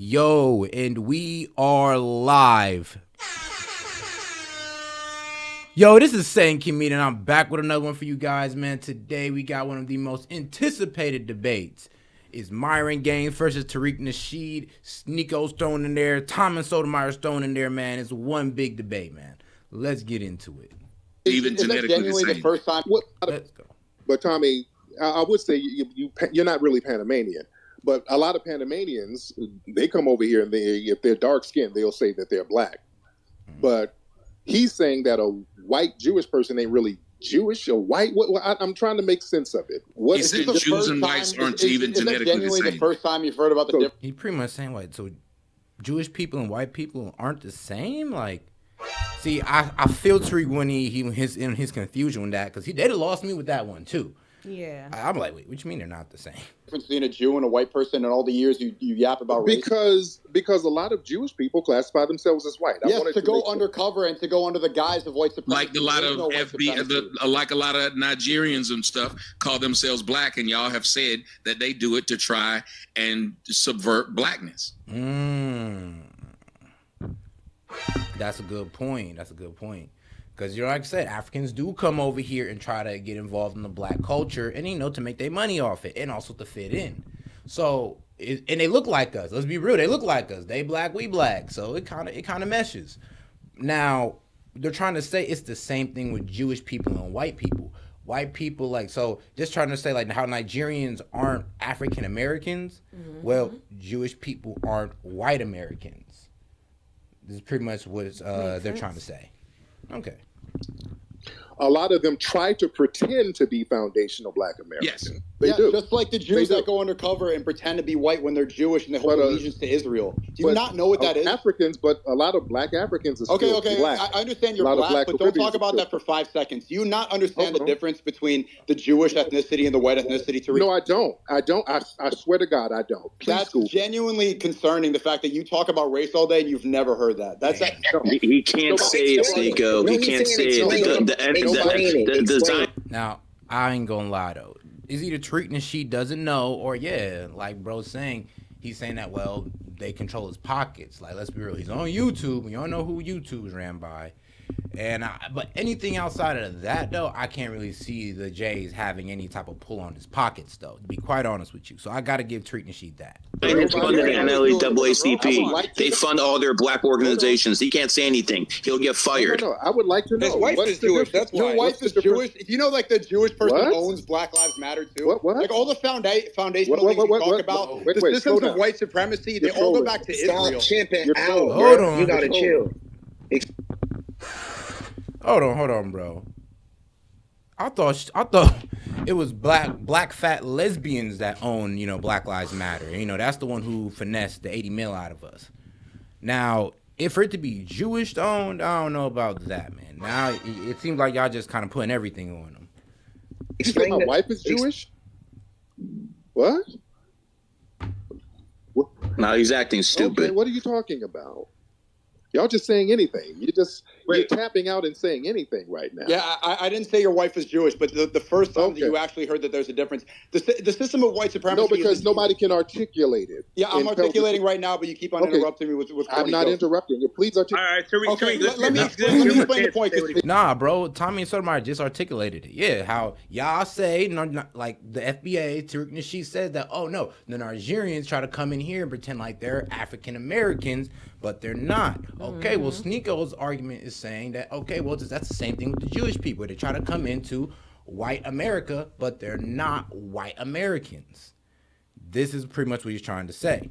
Yo, and we are live. Yo, this is Saint Comedian. I'm back with another one for you guys, man. Today we got one of the most anticipated debates. It's Myron Gaines versus Tariq Nasheed. Sneako's thrown in there. Tom and Sotomayor's thrown in there, man. It's one big debate, man. Let's get into it. Even genetically the first time. Let's go. But Tommy, I would say you're not really Panamanian. But a lot of Panamanians, they come over here and if they're dark skinned, they'll say that they're black. But he's saying that a white Jewish person ain't really Jewish or white. I'm trying to make sense of it. He said Jews and whites aren't even genetically the same. The first time you've heard about the difference? He pretty much saying so Jewish people and white people aren't the same. See, I feel Tariq when in his confusion with that because they'd have lost me with that one too. Yeah. I'm like, wait, what you mean they're not the same? Difference between a Jew and a white person and all the years you yap about race? Because a lot of Jewish people classify themselves as white. Yes, to go undercover and to go under the guise of white supremacy. Like a lot of like a lot of Nigerians and stuff call themselves black, and y'all have said that they do it to try and subvert blackness. That's a good point. Because, like I said, Africans do come over here and try to get involved in the black culture and, to make their money off it and also to fit in. So, and they look like us. Let's be real. They look like us. They black, we black. So it kind of meshes. Now, they're trying to say it's the same thing with Jewish people and white people. White people, just trying to say, how Nigerians aren't African Americans. Mm-hmm. Well, Jewish people aren't white Americans. This is pretty much what they're trying to say. Okay. A lot of them try to pretend to be foundational black Americans. Yes. They do. Just like the Jews that go undercover and pretend to be white when they're Jewish and they hold allegiance to Israel. Do you not know what that is? Africans, but a lot of black Africans are still black. I understand you're black, but don't talk about that for 5 seconds. Do you not understand the difference between the Jewish ethnicity and the white ethnicity? No, I don't. I swear to God, I don't. That's genuinely concerning, the fact that you talk about race all day and you've never heard that. He can't say it, Nico. He can't say it. Now, I ain't gonna lie though. Is either Tariq Nasheed doesn't know, or like bro's saying, he's saying that they control his pockets. Let's be real, he's on YouTube. We don't know who YouTube's ran by. But anything outside of that though, I can't really see the Jays having any type of pull on his pockets though, to be quite honest with you. So I gotta give Tariq Nasheed that. It's funded the NAACP. They fund all their black organizations. He can't say anything. He'll get fired. No, I would like to know. His wife is Jewish. That's why. Your wife is Jewish. You know, the Jewish person owns Black Lives Matter too. What? All the foundational things you talk about, the systems of white supremacy, they all go back to Israel. Hold on. You gotta chill. Hold on, bro. I thought it was black fat lesbians that own, Black Lives Matter. That's the one who finessed the 80 mil out of us. Now, if for it to be Jewish owned, I don't know about that, man. Now it seems like y'all just kind of putting everything on them. You say my wife is Jewish? What? No, he's acting stupid. Okay, what are you talking about? Y'all just saying anything. You're tapping out and saying anything right now. Yeah, I didn't say your wife is Jewish, but the first time that you actually heard that there's a difference, the system of white supremacy. No, because nobody can articulate it. Yeah, I'm articulating right now, but you keep on interrupting me with I'm not interrupting you. Please articulate. All right, Tariq, let me explain the point. Nah, bro, Tommy and Sotomayor just articulated it. Yeah, how y'all say, like the FBA, Tariq Nasheed said that, oh no, the Nigerians try to come in here and pretend like they're African Americans, but they're not. Okay, well, Sneako's argument is saying that, okay, well, that's the same thing with the Jewish people. They try to come into white America, but they're not white Americans. This is pretty much what he's trying to say.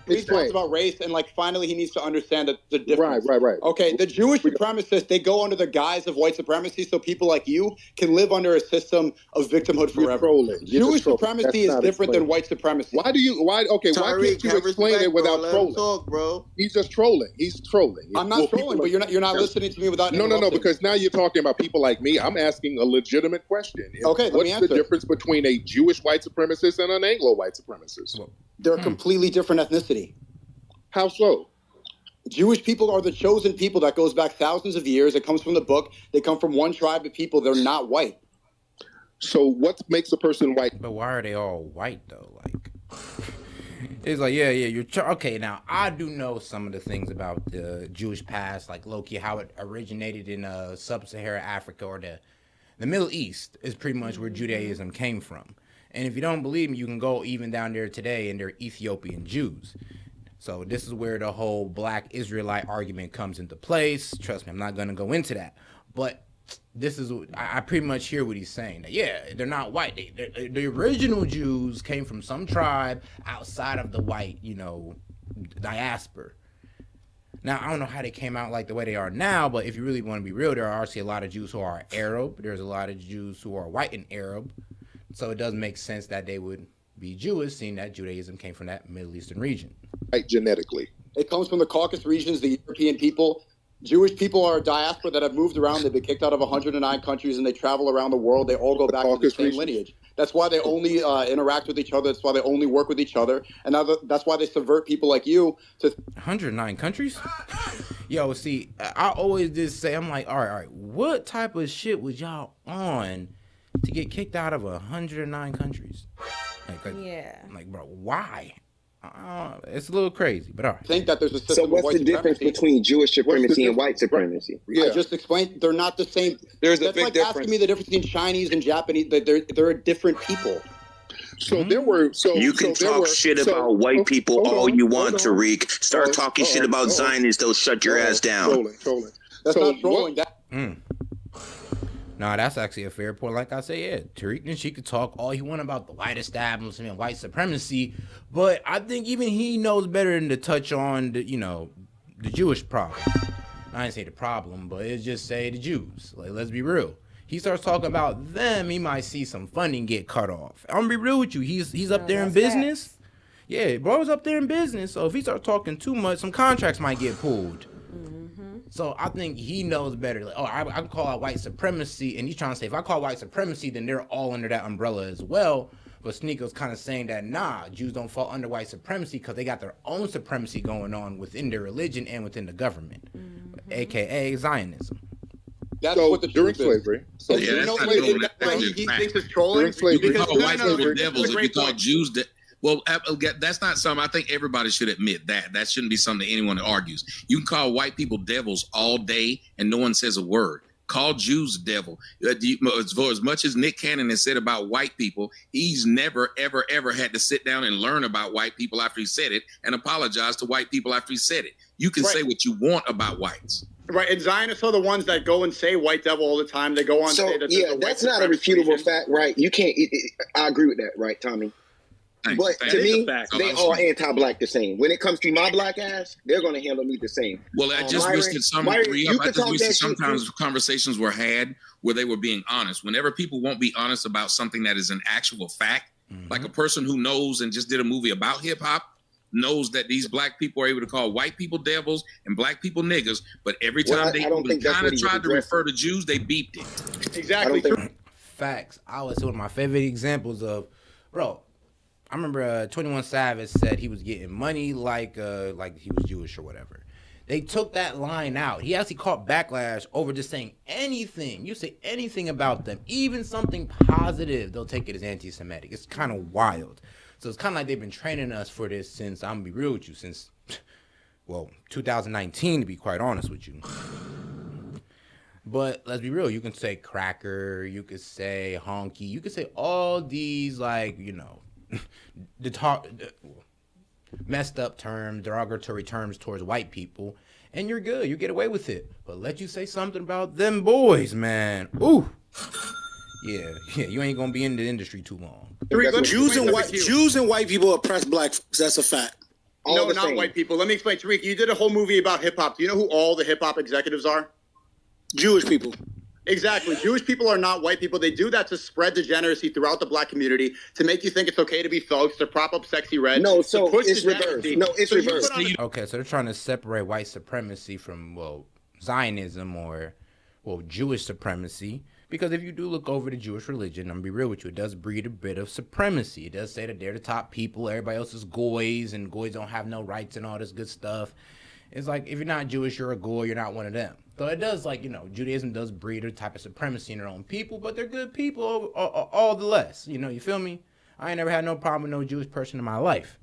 He talks about race, and finally he needs to understand that the difference. Right. Okay, the Jewish supremacists, they go under the guise of white supremacy, so people like you can live under a system of victimhood forever. Jewish supremacy is different than white supremacy. Why can't you explain it without trolling? Talk, bro. He's just trolling. He's trolling. I'm not trolling, but you're not listening to me without No, because now you're talking about people like me. I'm asking a legitimate question. Okay, what's the difference between a Jewish white supremacist and an Anglo white supremacist? They're a completely different ethnicity. How so? Jewish people are the chosen people that goes back thousands of years. It comes from the book. They come from one tribe of people. They're not white. So what makes a person white? But why are they all white though? It's like, yeah, you're okay. Now I do know some of the things about the Jewish past, like Loki, how it originated in sub-Saharan Africa or the Middle East is pretty much where Judaism came from. And if you don't believe me, you can go even down there today, and they're Ethiopian Jews. So this is where the whole black Israelite argument comes into place. Trust me, I'm not going to go into that. But this is, I pretty much hear what he's saying. That, yeah, they're not white. The original Jews came from some tribe outside of the white, diaspora. Now, I don't know how they came out like the way they are now, but if you really want to be real, there are actually a lot of Jews who are Arab. There's a lot of Jews who are white and Arab. So it does make sense that they would be Jewish, seeing that Judaism came from that Middle Eastern region. Right, genetically. It comes from the Caucasus regions, the European people. Jewish people are a diaspora that have moved around. They've been kicked out of 109 countries, and they travel around the world. They all go back to the same lineage. That's why they only interact with each other. That's why they only work with each other. And that's why they subvert people like you to 109 countries? Yo, see, I always just say, I'm like, all right, what type of shit was y'all on to get kicked out of 109 countries? Like, bro, why? It's a little crazy, but all right. I think that there's a system. So what's the difference between Jewish supremacy and white supremacy? Yeah. I just explained they're not the same. There's a That's big like difference. asking me the difference between Chinese and Japanese. They're different people. So there were you can talk shit about white people all you want, Tariq. Start talking shit about Zionists, they'll shut your ass down. Trolling. That's not trolling. No, that's actually a fair point. Like I say, yeah, Tariq Nasheed could talk all he want about the white establishment and white supremacy, but I think even he knows better than to touch on the Jewish problem. I didn't say the problem, but it's just say the Jews. Like, let's be real. He starts talking about them, he might see some funding get cut off. I'm gonna be real with you. He's up there in business. Facts. Yeah, bro's up there in business. So if he starts talking too much, some contracts might get pulled. So I think he knows better. Like, I can call out white supremacy, and he's trying to say if I call white supremacy, then they're all under that umbrella as well. But Sneaker's kind of saying that Jews don't fall under white supremacy because they got their own supremacy going on within their religion and within the government, aka Zionism. That's what the during slavery. So he thinks it's trolling. You can call white people devils if you call Jews. Well, that's not something I think everybody should admit. That shouldn't be something anyone argues. You can call white people devils all day and no one says a word. Call Jews devil. For as much as Nick Cannon has said about white people, he's never, ever, ever had to sit down and learn about white people after he said it and apologize to white people after he said it. You can say what you want about whites. Right, and Zionists are the ones that go and say white devil all the time. They go on and say that. Yeah, that's not a refutable fact, right? You can't. I agree with that, right, Tommy? But to me, they all anti-black the same. When it comes to my black ass, they're going to handle me the same. Well, I just wish that sometimes conversations were had where they were being honest. Whenever people won't be honest about something that is an actual fact, like a person who knows and just did a movie about hip hop knows that these black people are able to call white people devils and black people niggas, but every time they kind of tried to refer to Jews, they beeped it. Exactly. Facts. I was one of my favorite examples of, bro. I remember 21 Savage said he was getting money like he was Jewish or whatever. They took that line out. He actually caught backlash over just saying anything. You say anything about them, even something positive, they'll take it as anti-Semitic. It's kind of wild. So it's kind of like they've been training us for this since, I'm going to be real with you, since, 2019, to be quite honest with you. But let's be real. You can say cracker. You could say honky. You could say all these, messed up terms, derogatory terms towards white people, and you're good. You get away with it. But let you say something about them boys, man. Ooh. Yeah, you ain't gonna be in the industry too long. Jews and white people oppress black folks. That's a fact. No, not white people. Let me explain. Tariq, you did a whole movie about hip hop. Do you know who all the hip hop executives are? Jewish people. Exactly. Jewish people are not white people. They do that to spread degeneracy throughout the black community, to make you think it's okay to be thugs, to prop up Sexy Red. No, so it's reversed. No, it's reversed. Okay, so they're trying to separate white supremacy from, Zionism or, Jewish supremacy. Because if you do look over the Jewish religion, I'm going to be real with you, it does breed a bit of supremacy. It does say that they're the top people. Everybody else is goys, and goys don't have no rights and all this good stuff. It's like, if you're not Jewish, you're a goy, you're not one of them. So it does, Judaism does breed a type of supremacy in their own people, but they're good people all the less. You feel me? I ain't never had no problem with no Jewish person in my life.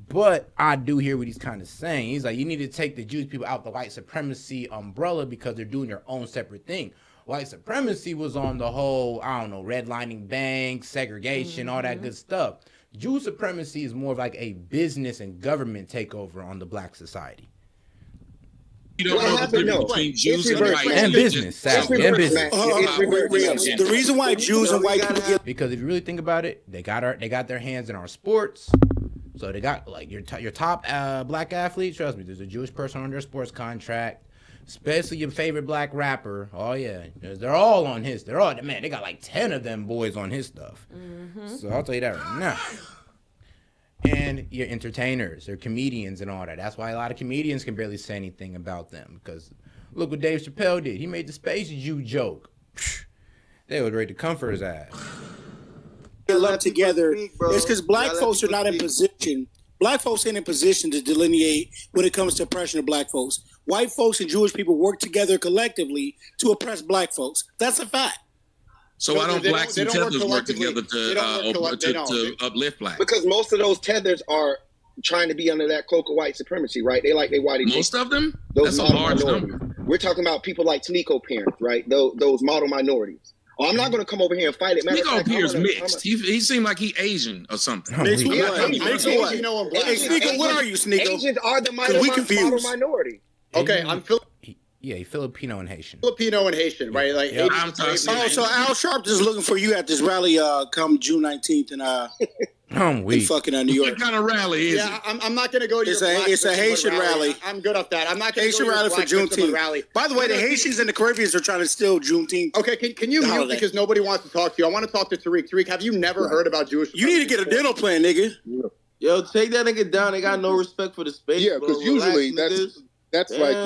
But I do hear what he's kind of saying. He's like, you need to take the Jewish people out the white supremacy umbrella because they're doing their own separate thing. White supremacy was on the whole, I don't know, redlining banks, segregation, all that good stuff. Jew supremacy is more of like a business and government takeover on the black society. You don't know the difference between Jews and white and business. And business. The reason why Jews and white people get, because if you really think about it, they got their hands in our sports. So they got like your top black athletes. Trust me, there's a Jewish person on their sports contract. Especially your favorite black rapper. Oh yeah, they're all on his. They're all, man. They got like 10 of them boys on his stuff. So I'll tell you that right now. And your entertainers, they're comedians and all that. That's why a lot of comedians can barely say anything about them, because look what Dave Chappelle did. He made the Space Jew joke. They was ready to comfort his ass. they're lumped together. It's because black folks are not in position. Black folks ain't in position to delineate when it comes to oppression of black folks. White folks and Jewish people work together collectively to oppress black folks. That's a fact. So why don't blacks and tethers work together to uplift blacks? Because most of those tethers are trying to be under that cloak of white supremacy, right? They like they white. Most of them? That's a large number. We're talking about people like Sneeko parents, right? Those model minorities. Oh, I'm not going to come over here and fight it. Sneeko appears mixed. He seemed like he Asian or something. Mixed with what? Hey, Sneeko, what are you, Sneeko? Asians are the model minority. Okay, I'm Filipino and Haitian. Filipino and Haitian, right? Like, so Al Sharpton is looking for you at this rally come June 19th in fucking New York. What kind of rally is it? I'm not going to go to It's a Haitian rally. I'm good off that. I'm not going to Haitian rally for Juneteenth. Rally. By the way, the Haitians and the Caribbeans are trying to steal Juneteenth. Okay, can you mute because nobody wants to talk to you? I want to talk to Tariq. Tariq, have you never heard about Jewish? You need to get a dental plan, nigga. Yo, take that nigga down. They got no respect for the space. Yeah, because usually that's like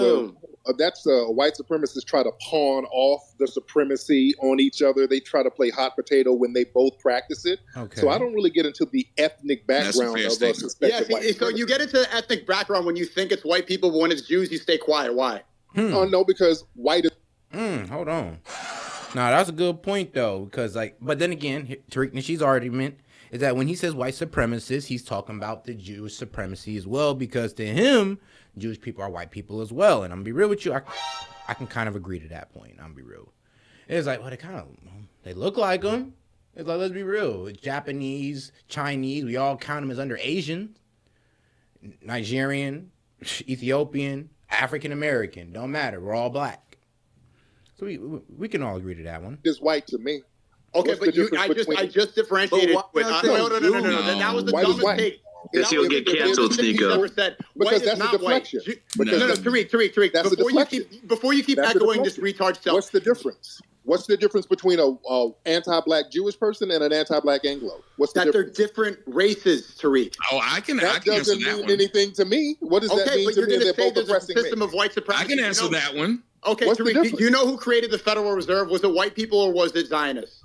white supremacists try to pawn off the supremacy on each other. They try to play hot potato when they both practice it. Okay. So I don't really get into the ethnic background of suspected white supremacists. So you get into the ethnic background when you think it's white people, but when it's Jews, you stay quiet. Why? Oh, no, because white is... Hold on. No, that's a good point, though, because, but then again, Tariq Nasheed's argument is that when he says white supremacists, he's talking about the Jewish supremacy as well, because to him, Jewish people are white people as well. And I'm going to be real with you, I can kind of agree to that point. I'm going to be real. It's like, well, they look like them. It's like, let's be real. Japanese, Chinese, we all count them as under Asian, Nigerian, Ethiopian, African American. Don't matter. We're all black. So we can all agree to that one. It's white to me. Okay, but I just differentiated. No. That was the dumbest take. Because you'll get canceled, Sneeko. Because that's a deflection. No, Tariq. Before you keep echoing this retard self. What's the difference? What's the difference between a anti-black Jewish person and an anti-black Anglo? What's the difference? They're different races, Tariq. Oh, I can that doesn't mean anything to me. What does that mean to me? They're both oppressing me. System of white supremacy. I can answer that one. Okay, Tariq, do you know who created the Federal Reserve? Was it white people or was it Zionists?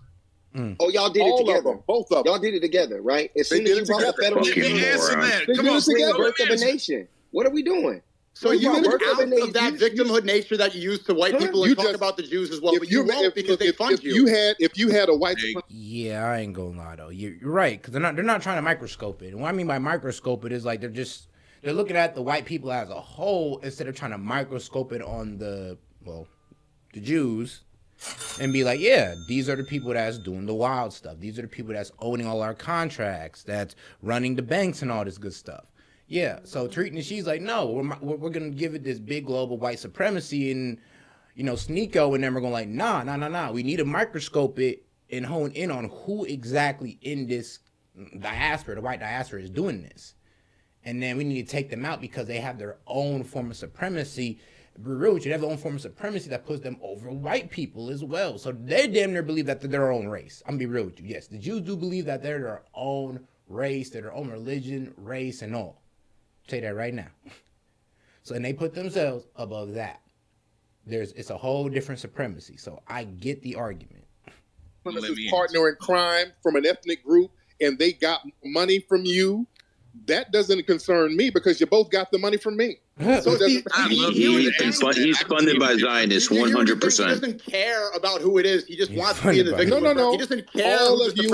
Oh, y'all did it together. Both of them. Y'all did it together, right? As soon as you brought the Federal Reserve, come on, birth of a nation. What are we doing? So you get out of that victimhood nature that you use to white people and talk about the Jews as well, but you won't because they fund you. If you had a white... Yeah, I ain't gonna lie, though. You're right, because they're not trying to microscope it. And what I mean by microscope it is like they're looking at the white people as a whole instead of trying to microscope it on the Jews. And be like, yeah, these are the people that's doing the wild stuff. These are the people that's owning all our contracts, that's running the banks and all this good stuff. Yeah, so Tariq Nasheed's like, no, we're going to give it this big global white supremacy and, Sneeko and them are going like, nah. We need to microscope it and hone in on who exactly in this diaspora, the white diaspora, is doing this. And then we need to take them out because they have their own form of supremacy. Be real with you, they have their own form of supremacy that puts them over white people as well. So they damn near believe that they're their own race. I'm gonna be real with you. Yes, the Jews do believe that they're their own race, they're their own religion, race, and all. I'll tell you that right now. So, and they put themselves above that. It's a whole different supremacy. So I get the argument. Partner in crime from an ethnic group, and they got money from you. that doesn't concern me because you both got the money from me. So he's funded by Zionists 100%. He doesn't care about who it is. He just wants to be in the victim. No. He doesn't care. All of you,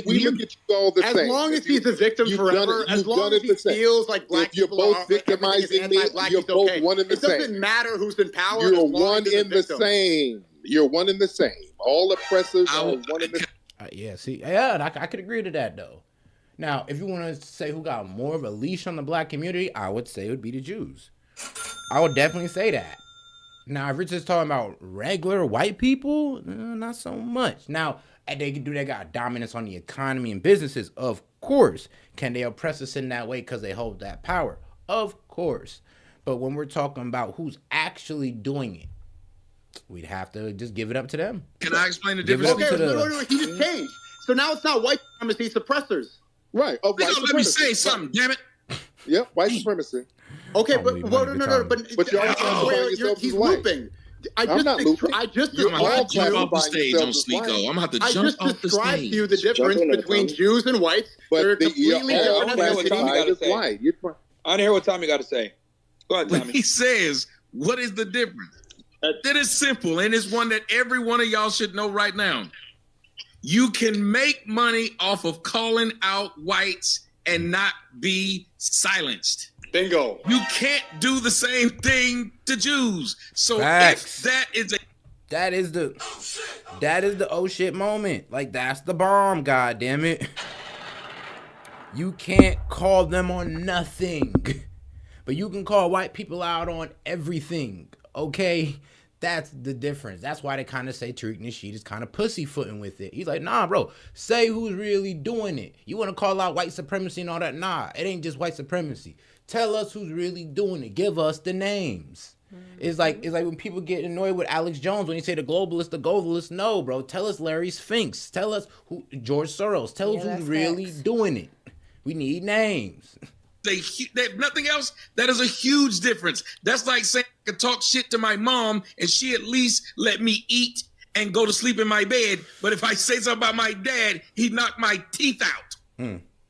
we look at you all the same. As long as he's a victim forever, as long as he feels like black people are both victimizing me, you're both one in the same. It doesn't matter who's in power. You're one in the same. You're one in the same. All oppressors are one in the same. I could agree to that though. Now, if you want to say who got more of a leash on the black community, I would say it would be the Jews. I would definitely say that. Now, if we're just talking about regular white people, not so much. Now, they got dominance on the economy and businesses, of course. Can they oppress us in that way because they hold that power? Of course. But when we're talking about who's actually doing it, we'd have to just give it up to them. Can I explain the difference? Okay, he just changed. So now it's not white supremacy suppressors. Right. Let me say something, damn it. Yep, white supremacy. Okay, but he's looping. I'm not looping. I just jump off the stage on Sneeko. I'm going to have to jump off the stage. I just described to you the difference between Jews and whites. They're completely different. I want to hear what Tommy got to say. Go ahead, Tommy. When he says, what is the difference? That is simple, and it's one that every one of y'all should know right now. You can make money off of calling out whites and not be silenced. Bingo. You can't do the same thing to Jews. So Facts. that is the oh shit moment. Like, that's the bomb, god damn it. You can't call them on nothing. But you can call white people out on everything. Okay? That's the difference. That's why they kind of say Tariq Nasheed is kind of pussyfooting with it. He's like, nah, bro, say who's really doing it. You want to call out white supremacy and all that? Nah, it ain't just white supremacy. Tell us who's really doing it. Give us the names. It's like when people get annoyed with Alex Jones when you say the globalists. No, bro. Tell us Larry Sphinx. Tell us who George Soros. Tell us who's really doing it. We need names. If nothing else, that is a huge difference. That's like saying I could talk shit to my mom and she at least let me eat and go to sleep in my bed. But if I say something about my dad, he knocked my teeth out.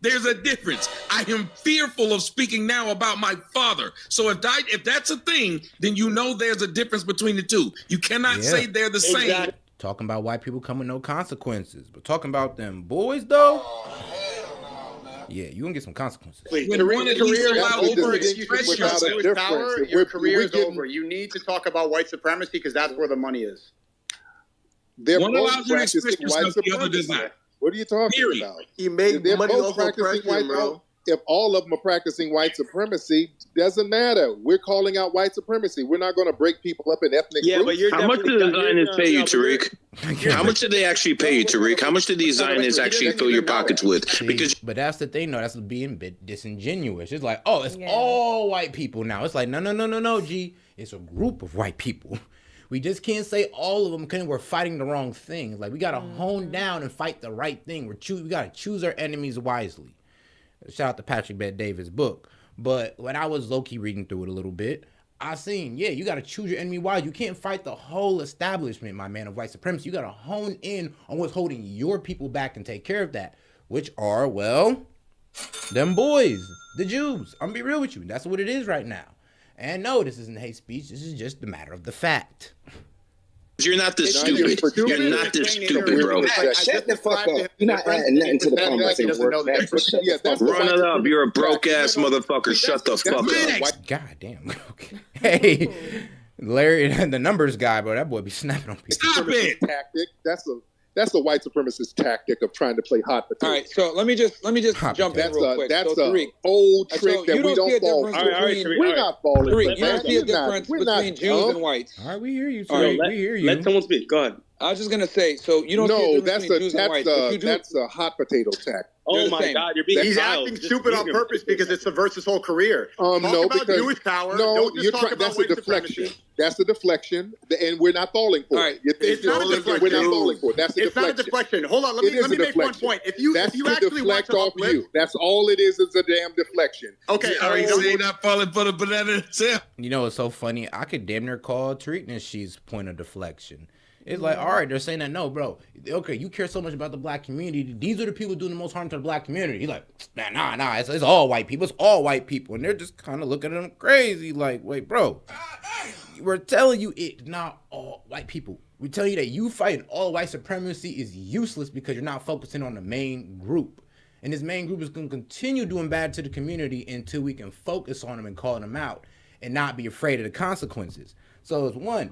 There's a difference. I am fearful of speaking now about my father. So if that's a thing, then you know there's a difference between the two. You cannot say they're the same. Talking about white people come with no consequences. But talking about them boys, though, yeah, you're going to get some consequences. When one career is over, if you switch your power, your career is over. You need to talk about white supremacy because that's where the money is. They're both practicing white supremacy. What are you talking about? He made money off of oppression, bro. If all of them are practicing white supremacy, doesn't matter. We're calling out white supremacy. We're not going to break people up in ethnic groups. But how much do the Zionists pay you, Tariq? How much do they actually pay you, Tariq? How much do these Zionists actually fill your pockets with? But that's the thing, though. That's being a bit disingenuous. It's like, oh, it's all white people now. It's like, no, G. It's a group of white people. We just can't say all of them because we're fighting the wrong thing. Like, we got to hone down and fight the right thing. We got to choose our enemies wisely. Shout out to Patrick Bet-David's book. But when I was low-key reading through it a little bit, I seen, you got to choose your enemy wise. You can't fight the whole establishment, my man, of white supremacy. You got to hone in on what's holding your people back and take care of that, which are, well, them boys, the Jews. I'm going to be real with you. That's what it is right now. And no, this isn't hate speech. This is just a matter of the fact. You're not this stupid. You're not this stupid, bro. Shut the fuck up. You're not adding nothing to the conversation. Run it up. You're a broke ass motherfucker. Shut the fuck up. God damn. Okay. Hey, Larry, the numbers guy, bro. That boy be snapping on people. Stop it. Tactic. That's a white supremacist tactic of trying to play hot potato. All right, so let me just jump in real quick. That's an old trick that we don't fall for. We're not falling for that. You don't see a difference between Jews and whites. All right, we hear you. We hear you. Let someone speak. Go ahead. I was just going to say, so you don't see a difference between Jews and whites. That's a hot potato tactic. Oh my God, you're being He's acting stupid on purpose because it subverts his whole career. No, because Jewish power. That's a deflection. That's a deflection, and we're not falling for it. It's not a deflection. We're not falling for it. That's a deflection. It's not a deflection. Hold on, let me make one point. If you actually watch off you, that's all it is a damn deflection. Okay, all right. You're not falling for the banana itself. You know, it's so funny. I could damn near call Tariq Nasheed's point of deflection. It's like, all right, they're saying that, no, bro. Okay, you care so much about the black community. These are the people doing the most harm to the black community. He's like, nah, it's all white people. It's all white people. And they're just kind of looking at him crazy like, wait, bro, we're telling you it's not all white people. We're telling you that you fighting all white supremacy is useless because you're not focusing on the main group. And this main group is going to continue doing bad to the community until we can focus on them and call them out and not be afraid of the consequences. So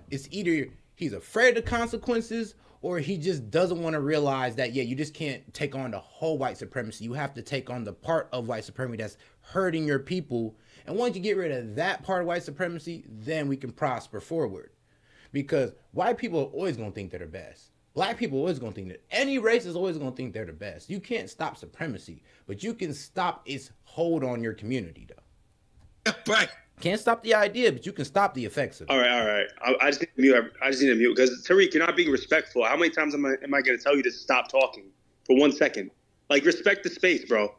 it's either he's afraid of the consequences, or he just doesn't want to realize that, you just can't take on the whole white supremacy. You have to take on the part of white supremacy that's hurting your people. And once you get rid of that part of white supremacy, then we can prosper forward. Because white people are always going to think they're the best. Black people are always going to think that. Any race is always going to think they're the best. You can't stop supremacy, but you can stop its hold on your community, though. Right. Can't stop the idea, but you can stop the effects of it. All right. I just need to mute because Tariq, you're not being respectful. How many times am I going to tell you to stop talking for 1 second? Like, respect the space, bro.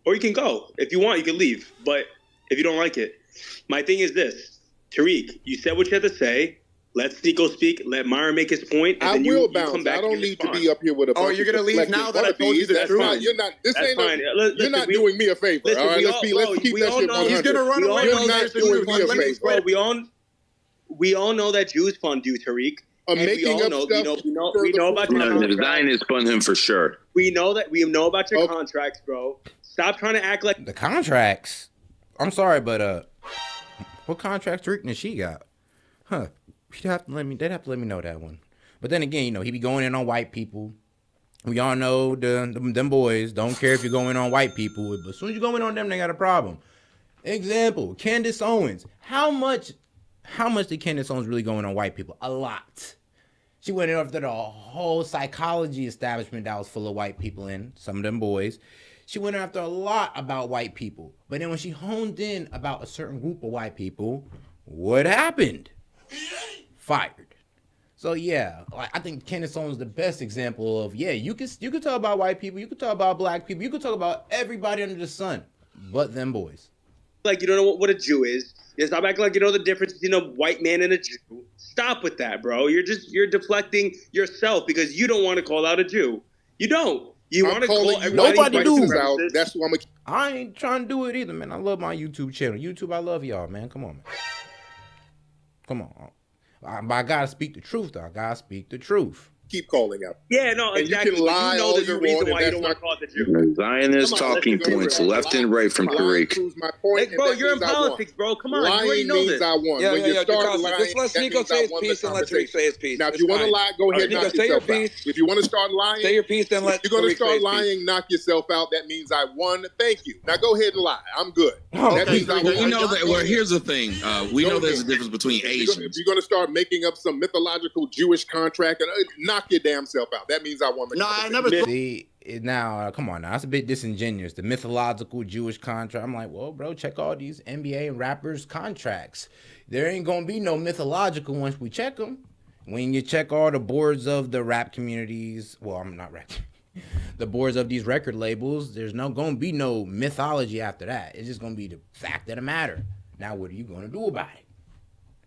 Or you can go if you want. You can leave, but if you don't like it, my thing is this: Tariq, you said what you had to say. Let Nico speak. Let Myron make his point. And then you come back. I don't need to be up here with a bunch you're going to leave now that I told you the truth? Fine. You're not. You're not doing me a favor. All right, let's keep that shit 100. He's going to run away. You're not doing me a favor. Bro, we all know that Jews fund you, Tariq. Making up stuff. We know about your contracts. The Zionists fund him for sure. We know about your contracts, bro. Stop trying to act like the contracts. I'm sorry, but what contracts Tariq Nasheed got? Huh? They'd have to let me know that one. But then again, he be going in on white people. We all know them boys don't care if you're going on white people, but as soon as you go in on them, they got a problem. Example: Candace Owens. How much did Candace Owens really going on white people? A lot. She went in after the whole psychology establishment that was full of white people in, some of them boys. She went after a lot about white people. But then when she honed in about a certain group of white people, what happened? Fired. So I think Candace Owens is the best example of you can talk about white people, you can talk about black people, you can talk about everybody under the sun, but them boys. Like you don't know what a Jew is. You stop acting like you know the difference between a white man and a Jew. Stop with that, bro. You're deflecting yourself because you don't want to call out a Jew. You don't. You want to call everybody nobody do. That's what I ain't trying to do it either, man. I love my YouTube channel. YouTube, I love y'all, man. Come on, man. Come on. I gotta speak the truth, though. I gotta speak the truth. Keep calling out. Yeah, no, and exactly. You can lie all you want, why you don't want to call it the Jew. Zionist talking points left and right from Tariq. Bro, you're in politics, bro. Come on, you already know this. I won. When you start lying, just let Nico say his piece and let Tariq say his piece. Now, if you want to lie, go ahead and knock yourself out. If you want to start lying, say your piece, then let you're going to start lying, knock yourself out. That means I won. Thank you. Now go ahead and lie. I'm good. That means I won. We know that. Well, here's the thing. We know there's a difference between Asians. If you're going to start making up some mythological Jewish contract, knock your damn self out. That means I won the I never see now. Come on, now that's a bit disingenuous. The mythological Jewish contract. I'm like, well, bro, check all these NBA and rappers' contracts. There ain't gonna be no mythological once we check them. When you check all the boards of the rap communities, well, I'm not rap. The boards of these record labels, there's gonna be no mythology after that. It's just gonna be the fact of the matter. Now, what are you gonna do about it?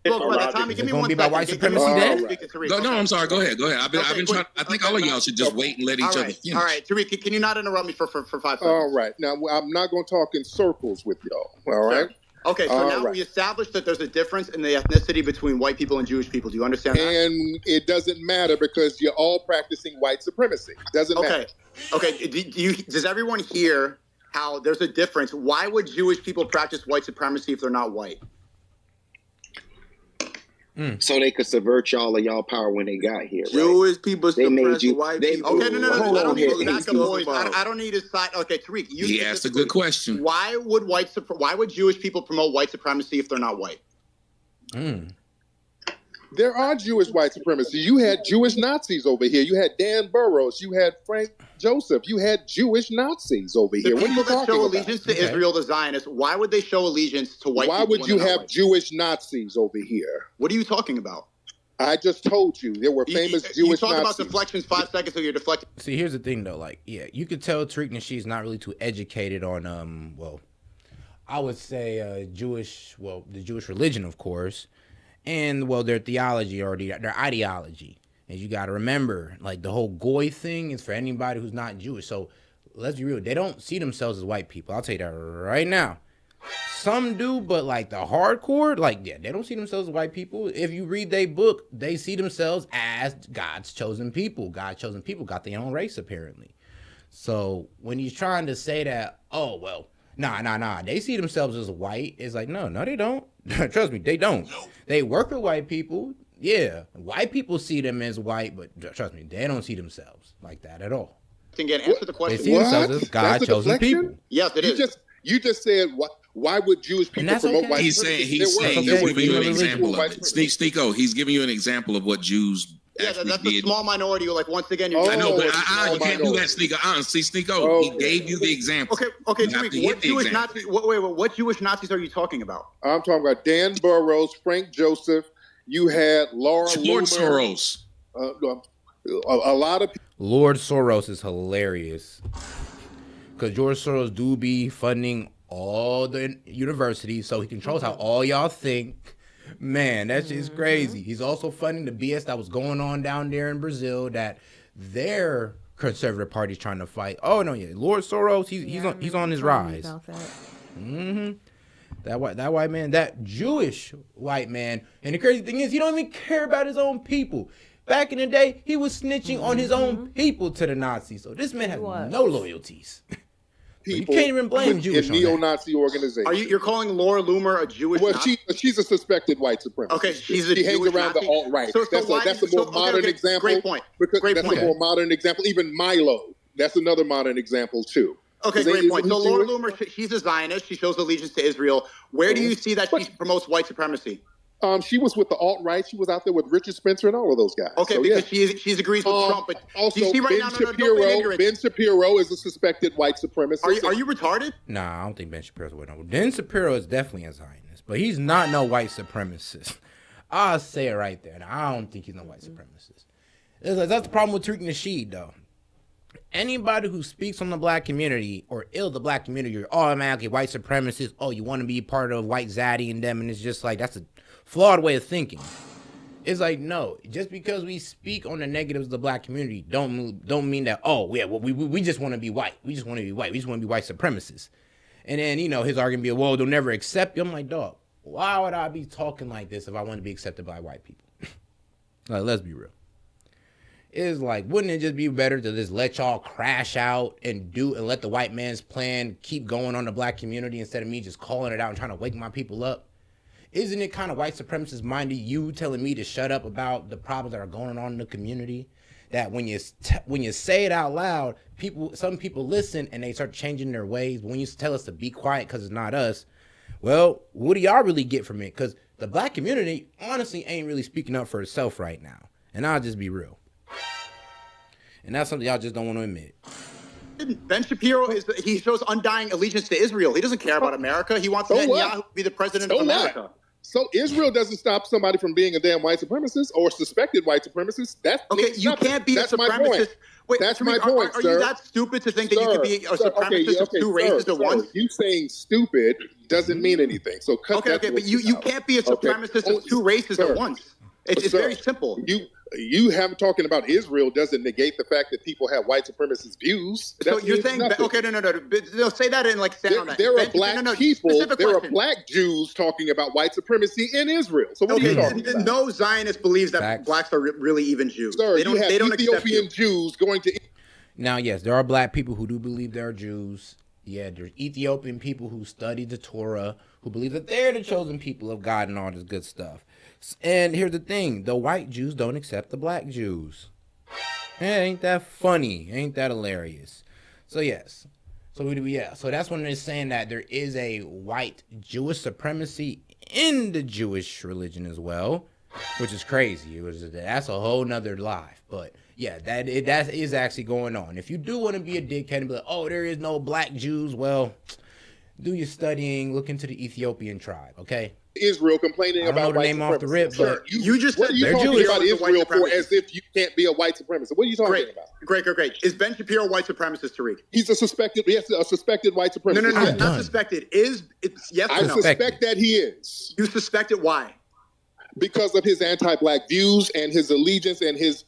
Look, by the time you give me 1 second. About white supremacy then? No, I'm sorry. Go ahead. I've been trying. I think all of y'all should just wait and let each other finish. All right, Tariq, can you not interrupt me for 5 seconds? All right. Now, I'm not going to talk in circles with y'all. All right? Okay, so now we established that there's a difference in the ethnicity between white people and Jewish people. Do you understand that? And it doesn't matter because you're all practicing white supremacy. It doesn't matter. Okay. Does everyone hear how there's a difference? Why would Jewish people practice white supremacy if they're not white? So they could subvert y'all power when they got here. Jewish people suppress white people. Okay, no. I don't need I don't need his side. Okay, Tariq, he asked a good question. Why would Jewish people promote white supremacy if they're not white? There are Jewish white supremacy. You had Jewish Nazis over here. You had Dan Burroughs. You had Frank Joseph. You had Jewish Nazis over here. The people that show allegiance to Israel, the Zionists, why would they show allegiance to white people? Why would you have Jewish Nazis over here? What are you talking about? I just told you there were famous Jewish Nazis. You talk about deflections 5 seconds ago, you're deflecting. See, here's the thing, though. Like, you could tell Tariq Nasheed's not really too educated on, I would say the Jewish religion, of course, and, their theology or their ideology. And you got to remember, like, the whole goy thing is for anybody who's not Jewish. So let's be real. They don't see themselves as white people. I'll tell you that right now. Some do, but like the hardcore, like, yeah, they don't see themselves as white people. If you read their book, they see themselves as God's chosen people. God's chosen people got their own race, apparently. So when he's trying to say that, oh, well, nah, they see themselves as white, it's like, no, they don't. Trust me, they don't. They work with white people. Yeah, white people see them as white, but trust me, they don't see themselves like that at all. Again, answer the question. They see themselves as God-chosen people. Yes, it is. You just said, why would Jewish people promote white supremacy? He's saying he's giving you an example of it. Sneeko, he's giving you an example of what Jews that's a small minority. Like, once again, you're I know, but you can't do that, Sneeko. Honestly, Sneeko, he gave you the example. Okay, Tariq, what Jewish Nazis? What Jewish Nazis are you talking about? I'm talking about Dan Burroughs, Frank Joseph. You had Laura Lord Soros. A lot of people. Lord Soros is hilarious because George Soros do be funding all the universities, so he controls how all y'all think. Man, that's just crazy. He's also funding the BS that was going on down there in Brazil that their conservative party's trying to fight. Oh no, yeah, Lord Soros, he's on his rise. That white man, that Jewish white man. And the crazy thing is, he don't even care about his own people. Back in the day, he was snitching on his own people to the Nazis. So this man has no loyalties. You can't even blame Jewish in neo-Nazi organizations. You're calling Laura Loomer a Jewish? Well, she's a suspected white supremacist. Okay, she hangs around the alt-right. That's a more modern example. Great point. That's a more modern example. Even Milo, that's another modern example too. Okay, great point. So Laura Loomer, she's a Zionist. She shows allegiance to Israel. Where do you see that she promotes white supremacy? She was with the alt-right. She was out there with Richard Spencer and all of those guys. Okay, so, because she agrees with Trump. But also, do you see right Ben Shapiro is a suspected white supremacist. Are you retarded? Nah, I don't think Ben Shapiro's a white supremacist. Ben Shapiro is definitely a Zionist, but he's not no white supremacist. I'll say it right there. I don't think he's no white supremacist. That's the problem with Tariq Nasheed, though. Anybody who speaks on the black community or ill the black community, you're automatically white supremacist. Oh, you want to be part of white Zaddy and them, and it's just like, that's a flawed way of thinking. It's like, no, just because we speak on the negatives of the black community don't mean that, oh yeah, well, we just want to be white. We just want to be white. We just want to be white supremacists. And then, his argument be, well, they'll never accept you. I'm like, dog, why would I be talking like this if I want to be accepted by white people? Like, let's be real. It's like, wouldn't it just be better to just let y'all crash out and let the white man's plan keep going on the black community instead of me just calling it out and trying to wake my people up? Isn't it kind of white supremacist minded you telling me to shut up about the problems that are going on in the community? That when you say it out loud, some people listen and they start changing their ways. But when you tell us to be quiet because it's not us, well, what do y'all really get from it? Because the black community honestly ain't really speaking up for itself right now. And I'll just be real. And that's something y'all just don't want to admit. Ben Shapiro he shows undying allegiance to Israel. He doesn't care about America. He wants Netanyahu to be the president of America. So Israel doesn't stop somebody from being a damn white supremacist or suspected white supremacist. You can't be a supremacist. Wait, that's my point, Are you that stupid to think that you could be a supremacist of two races at once? You saying stupid doesn't mean anything. So but you can't be a supremacist of two races at once. It's very simple. You haven't talking about Israel doesn't negate the fact that people have white supremacist views. So you're saying no. They'll say that and stand on that. There are black people. There are black Jews talking about white supremacy in Israel. So what are you talking about? No Zionist believes that blacks are really even Jews. Sir, they don't Ethiopian Jews going to. Now, yes, there are black people who do believe they're Jews. Yeah, there's Ethiopian people who study the Torah, who believe that they're the chosen people of God and all this good stuff. And here's the thing, the white Jews don't accept the black Jews. Ain't that funny? Ain't that hilarious? So yes. So that's when they're saying that there is a white Jewish supremacy in the Jewish religion as well, which is crazy. That's a whole nother life. But yeah, that is actually going on. If you do want to be a dickhead and be like, oh, there is no black Jews, well, do your studying, look into the Ethiopian tribe, okay? Israel complaining about white supremacy. Off the rip, but you just what are you talking about Israel for as if you can't be a white supremacist? What are you talking about? Great. Is Ben Shapiro a white supremacist, Tariq? He's a suspected white supremacist. No, not suspected. I suspect that he is. You suspect it? Why? Because of his anti-black views and his allegiance and his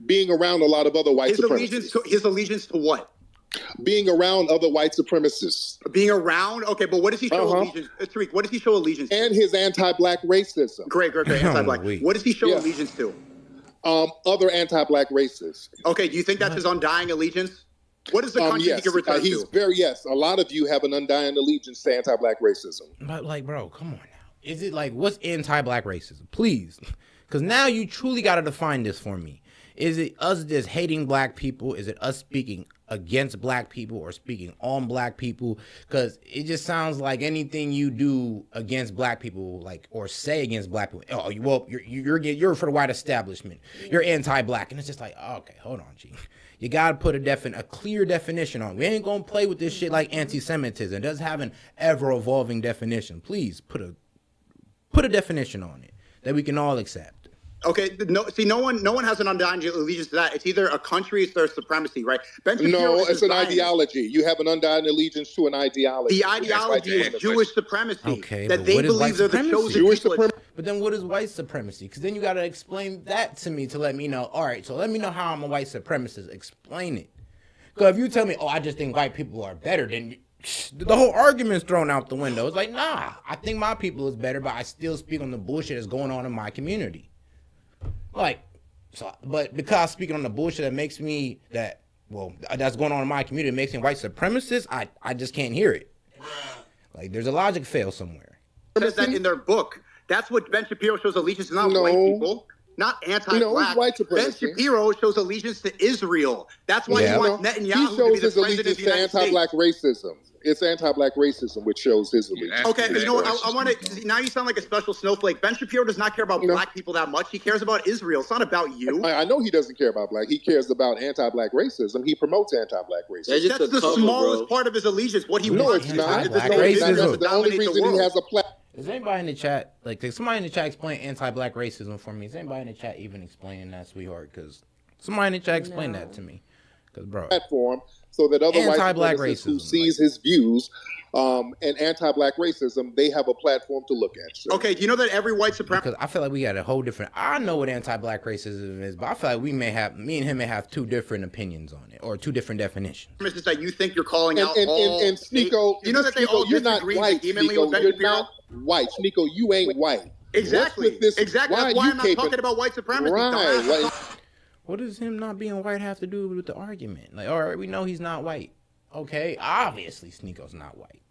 being around a lot of other white supremacists. His allegiance to what? Being around other white supremacists. Being around? Okay, but what does he show allegiance? Tariq, what does he show allegiance to? And his anti-black racism. Great. Anti-black. What does he show allegiance to? Other anti-black racists. Okay, do you think that's his undying allegiance? What is the country he can return to? Yes, a lot of you have an undying allegiance to anti-black racism. But like, bro, come on now. Is it like, what's anti-black racism? Please. Because now you truly got to define this for me. Is it us just hating black people? Is it us speaking against black people or speaking on black people? Because it just sounds like anything you do against black people, like, or say against black people, oh, well, you're for the white establishment. You're anti-black. And it's just like, okay, hold on, G. You got to put a clear definition on. We ain't going to play with this shit like anti-Semitism. It doesn't have an ever-evolving definition. Please put a definition on it that we can all accept. Okay, no one has an undying allegiance to that. It's either a country, it's their supremacy, right? No, it's an ideology. You have an undying allegiance to an ideology. The ideology is Jewish supremacy. Okay, that they believe they're the chosen Jewish people. supremacy. But then what is white supremacy? Because then you got to explain that to me to let me know. All right, so let me know how I'm a white supremacist. Explain it. Because if you tell me, oh, I just think white people are better, then the whole argument's thrown out the window. It's like, nah, I think my people is better, but I still speak on the bullshit that's going on in my community. Like, so, but because speaking on the bullshit that makes me that's going on in my community, makes me white supremacist, I just can't hear it. Like, there's a logic fail somewhere. It says that in their book. That's what Ben Shapiro shows allegiance to, not white people, not anti-black. Ben Shapiro shows allegiance to Israel. That's why he wants Netanyahu to be the president of the United States. Anti-black racism. It's anti-black racism which shows his allegiance. Okay, you know what? I want to. Now you sound like a special snowflake. Ben Shapiro does not care about black people that much. He cares about Israel. It's not about you. I know he doesn't care about black. He cares about anti-black racism. He promotes anti-black racism. That's the smallest part of his allegiance. What he wants. No, it's not. That's the only reason he has a platform. Is anybody in the chat, like somebody in the chat explain anti-black racism for me? Is anybody in the chat even explaining that, sweetheart? Because somebody in the chat explain that to me. Because, bro. Platform so that other anti-black white racism who sees his views and anti-black racism, they have a platform to look at. So. Okay, do you know that every white supremacist? Because I feel like we got a whole different. I know what anti-black racism is, but I feel like me and him may have two different opinions on it, or two different definitions. It's that you think you're calling out and Sneeko, you know that they all you're not white. Sneeko, you're not white. Sneeko, you ain't white. Exactly. Exactly. That's why I'm not talking about white supremacy. Right. What does him not being white have to do with the argument? Like, all right, we know he's not white. Okay, obviously Sneeko's not white.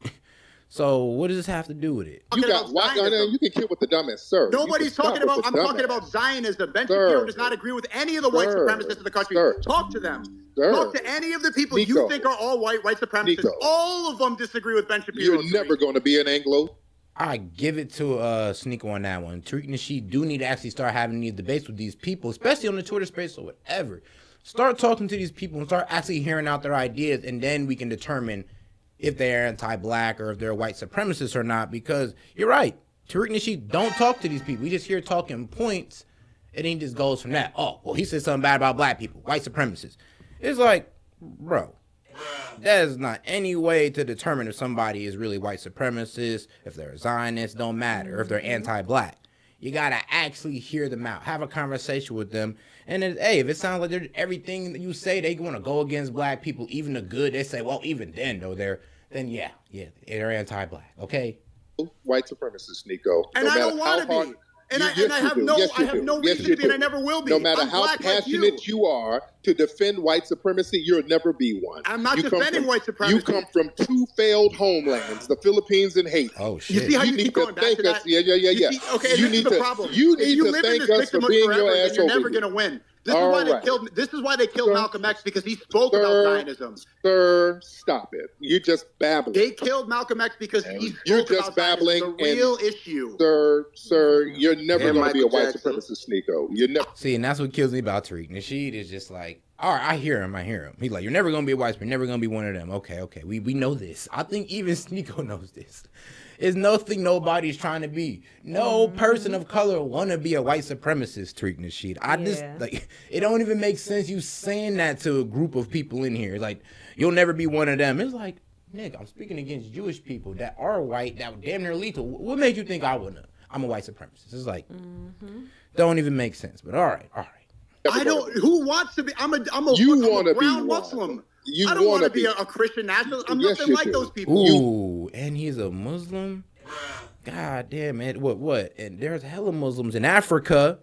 So what does this have to do with it? You got white. You can kill with the dumbest, sir. Nobody's talking about. I'm talking about Zionism. Ben Shapiro does not agree with any of the white supremacists in the country. Talk to them. Talk to any of the people you think are all white supremacists. All of them disagree with Ben Shapiro. You're never going to be an Anglo. I give it to Sneeko on that one. Tariq Nasheed do need to actually start having these debates with these people, especially on the Twitter space or whatever. Start talking to these people and start actually hearing out their ideas, and then we can determine if they're anti-black or if they're white supremacists or not. Because you're right, Tariq Nasheed don't talk to these people. We just hear talking points, and then he just goes from that. Oh, well, he said something bad about black people, white supremacists. It's like, bro. That is not any way to determine if somebody is really white supremacist, if they're Zionists, don't matter, if they're anti-black. You got to actually hear them out, have a conversation with them. And then, hey, if it sounds like everything that you say, they want to go against black people, even the good, they say, well, even then, though, they're anti-black, okay? White supremacist, Sneeko. And I don't want to be. And I have no reason to be, and I never will be. No matter how passionate you are to defend white supremacy, you'll never be one. I'm not defending white supremacy. You come from two failed homelands, the Philippines and Haiti. Oh, shit. You see how you keep going back to that? Yeah. Okay, this is the problem. You need to thank us for being your ass you're never going to win. This is why they killed Malcolm X, because he spoke about Zionism. Sir, stop it. You're just babbling. They killed Malcolm X because he spoke about babbling. The real issue. Sir, you're never going to be a white supremacist, Sneeko. You're never. See, and that's what kills me about Tariq Nasheed is just like, all right, I hear him. He's like, you're never going to be a white supremacist, never going to be one of them. Okay, we know this. I think even Sneeko knows this. It's nothing nobody's trying to be. No person of color want to be a white supremacist, Tariq Nasheed. It don't even make sense you saying that to a group of people in here. Like, you'll never be one of them. It's like, nigga, I'm speaking against Jewish people that are white, that were damn near lethal. What made you think I'm a white supremacist? It's like, don't even make sense. But all right. I don't. Who wants to be? I'm a brown Muslim. I don't want to be a Christian nationalist. I'm nothing like those people. Ooh, and he's a Muslim. God damn it! What? And there's hella Muslims in Africa.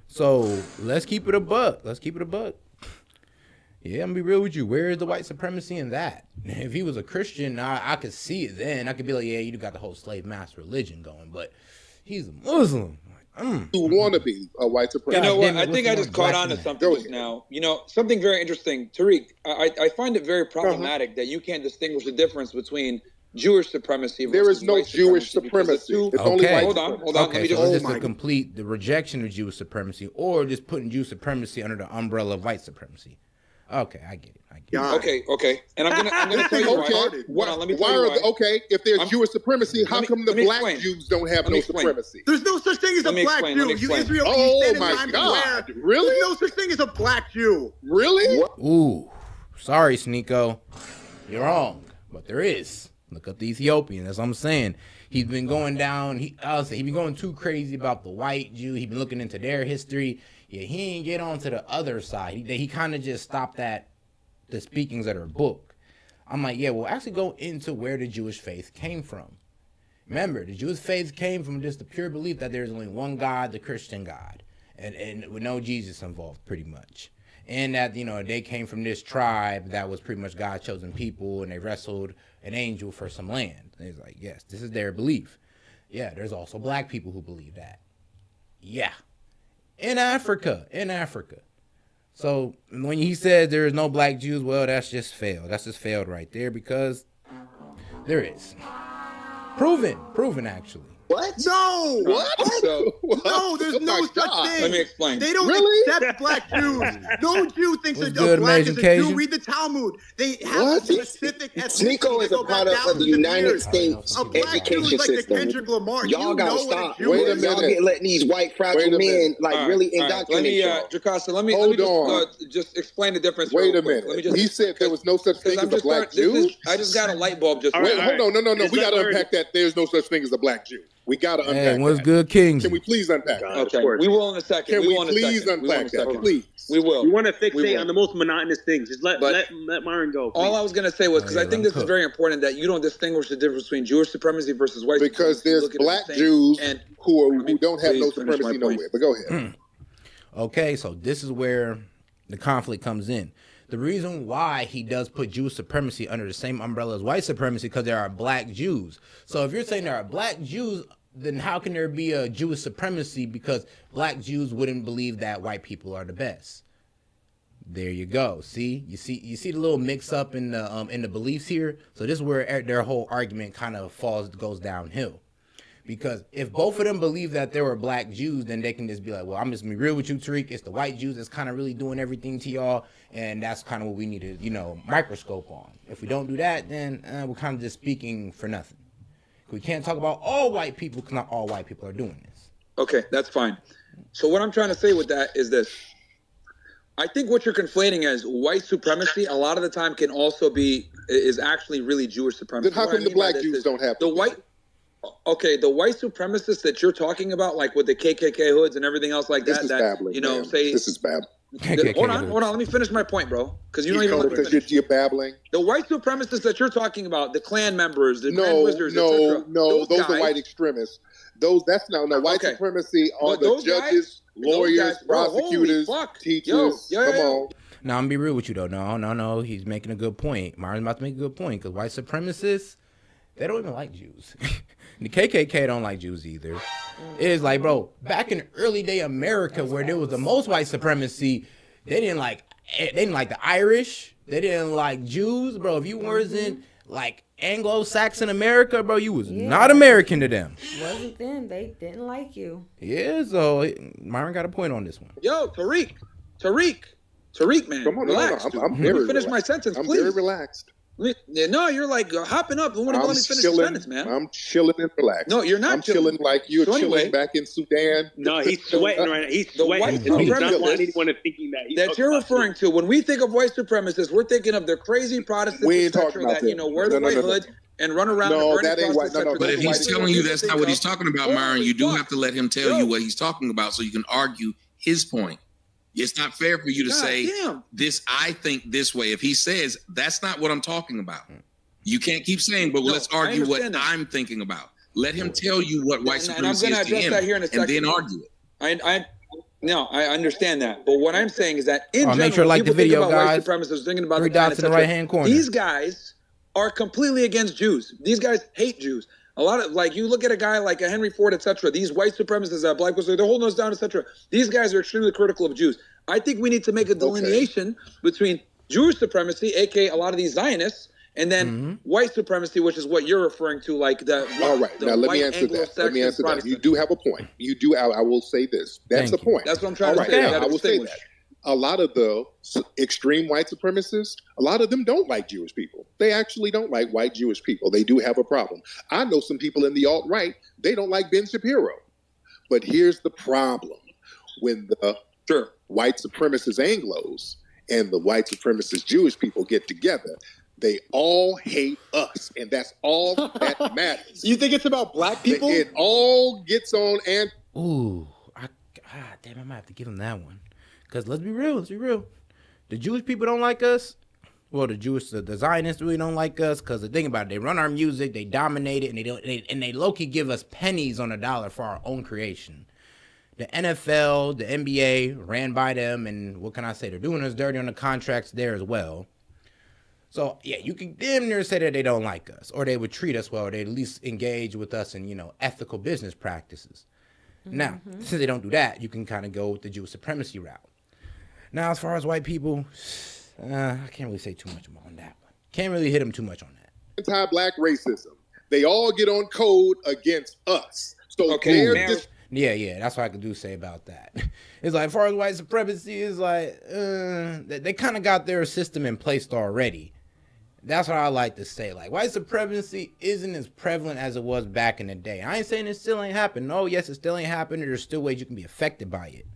So let's keep it a buck. Yeah, I'm gonna be real with you. Where is the white supremacy in that? If he was a Christian, I could see it then. I could be like, yeah, you got the whole slave master religion going, but he's a Muslim. You want to be a white supremacist. You know what? I think I just caught on to something just now. You know, something very interesting. Tariq, I find it very problematic that you can't distinguish the difference between Jewish supremacy versus there is no Jewish supremacy. It's only white hold on. Let me just complete the rejection of Jewish supremacy or just putting Jewish supremacy under the umbrella of white supremacy. Okay, I get it. Okay. And I'm gonna tell you why. Let me tell you why. Okay, if there's Jewish supremacy, how come the black Jews don't have no supremacy? There's no such thing as a black Jew. You Israel. Oh my God! Really? There's no such thing as a black Jew. Really? Ooh, sorry, Sneeko. You're wrong, but there is. Look up the Ethiopian. That's what I'm saying. He's been going down. He's been going too crazy about the white Jew. He's been looking into their history. Yeah, he ain't get on to the other side. He kind of just stopped at the speakings of her book. I'm like, yeah, well, actually go into where the Jewish faith came from. Remember, the Jewish faith came from just the pure belief that there's only one God, the Christian God, and with no Jesus involved, pretty much. And that, you know, they came from this tribe that was pretty much God's chosen people, and they wrestled an angel for some land. And it's like, yes, this is their belief. Yeah, there's also black people who believe that. Yeah. In Africa. So when he says there is no black Jews, well, that's just failed. That's just failed right there because there is. Proven actually. What? No. What? No, there's no such thing. Let me explain. They don't accept black Jews. No Jew thinks a black is a Jew. Read the Talmud. They have a specific ethnicity. Sneeko is a product of the United States education system. Y'all gotta stop. Wait a minute. Y'all get letting these white fragile men really indoctrinate y'all. Jacasta, let me just explain the difference. Wait a minute. He said there was no such thing as a black Jew. I just got a light bulb. Wait, hold on. No. We got to unpack that. There's no such thing as a black Jew. We got to unpack that. What's good, Kings? Can we please unpack that? Okay, we will in a second. Can we please unpack that? Please. We will. You want to fixate on the most monotonous things. Just let Myron go. All I was going to say was, because I think this is very important, that you don't distinguish the difference between Jewish supremacy versus white supremacy. Because there's black Jews who don't have no supremacy nowhere. But go ahead. Okay, so this is where the conflict comes in. The reason why he does put Jewish supremacy under the same umbrella as white supremacy, because there are black Jews. So if you're saying there are black Jews, then how can there be a Jewish supremacy? Because black Jews wouldn't believe that white people are the best. There you go. See, you see the little mix up in the beliefs here. So this is where their whole argument kind of goes downhill. Because if both of them believe that there were black Jews, then they can just be like, well, I'm just gonna be real with you, Tariq. It's the white Jews that's kind of really doing everything to y'all, and that's kind of what we need to, microscope on. If we don't do that, then we're kind of just speaking for nothing. We can't talk about all white people because not all white people are doing this. Okay, that's fine. So what I'm trying to say with that is this. I think what you're conflating as white supremacy a lot of the time can also is actually really Jewish supremacy. Then how come the black Jews don't have the white? Okay, the white supremacists that you're talking about, like with the KKK hoods and everything else like this that, babbling, this is babbling. Hold on. Let me finish my point, bro. Because you don't even let me finish. You're babbling. The white supremacists that you're talking about, the Klan members, the Grand Wizards, etc. Those are white extremists. White supremacy are the judges, lawyers, prosecutors, teachers. Come on. Now I'm gonna be real with you though. No. He's making a good point. Myron's about to make a good point because white supremacists, they don't even like Jews. The KKK don't like Jews either. It's like, bro, back in early day America where there was the most white supremacy, they didn't like the Irish. They didn't like Jews, bro. If you wasn't like Anglo-Saxon America, bro, you was not American to them. Wasn't them. They didn't like you. Yeah, so Myron got a point on this one. Yo, Tariq, man. Come on, relax. I'm very finish my sentence, please. I'm very relaxed. No, you're like hopping up. You won't let me finish the sentence, man. I'm chilling and relaxed. No, you're not. I'm chilling like you're chilling back in Sudan. No, he's sweating right now. He's sweating. He's not want anyone thinking that you're referring to. When we think of white supremacists, we're thinking of the crazy Protestant spectrum that wear the white hood and run around. No, that ain't white. But if he's telling you that's not what he's talking about, Myron, you do have to let him tell you what he's talking about so you can argue his point. It's not fair for you to say this. I think this way. If he says that's not what I'm talking about, you can't keep saying. But let's argue what I'm thinking about. Let him tell you what white supremacy is to him, and then argue it. I understand that, but what I'm saying is that in general, make sure like the video, guys. White supremacists thinking about 3 dots in the right hand corner. These guys are completely against Jews. These guys hate Jews. A lot of, like, you look at a guy like a Henry Ford, etc. These white supremacists, black people, they're holding us down, etc. These guys are extremely critical of Jews. I think we need to make a delineation between Jewish supremacy, aka a lot of these Zionists, and then white supremacy, which is what you're referring to, like the. All right, now let me answer that. Let me answer that. You do have a point. You do. I will say this. That's the point. That's what I'm trying to say. I will say that. A lot of the extreme white supremacists, a lot of them don't like Jewish people. They actually don't like white Jewish people. They do have a problem. I know some people in the alt-right, they don't like Ben Shapiro. But here's the problem. When the white supremacist Anglos and the white supremacist Jewish people get together, they all hate us. And that's all that matters. You think it's about black people? It all gets on and... Ooh, damn, I might have to give him that one. Because let's be real, the Jewish people don't like us. Well, the Zionists really don't like us because the thing about it, they run our music, they dominate it, and they low-key give us pennies on a dollar for our own creation. The NFL, the NBA ran by them, and what can I say? They're doing us dirty on the contracts there as well. So, yeah, you can damn near say that they don't like us, or they would treat us well, or they at least engage with us in, ethical business practices. Now, since they don't do that, you can kind of go with the Jewish supremacy route. Now, as far as white people, I can't really say too much on that one. Can't really hit them too much on that. Anti-black racism. They all get on code against us. So yeah, that's what I could say about that. It's like, as far as white supremacy, is like, they kind of got their system in place already. That's what I like to say. Like, white supremacy isn't as prevalent as it was back in the day. I ain't saying it still ain't happening. No, yes, it still ain't happening. There's still ways you can be affected by it.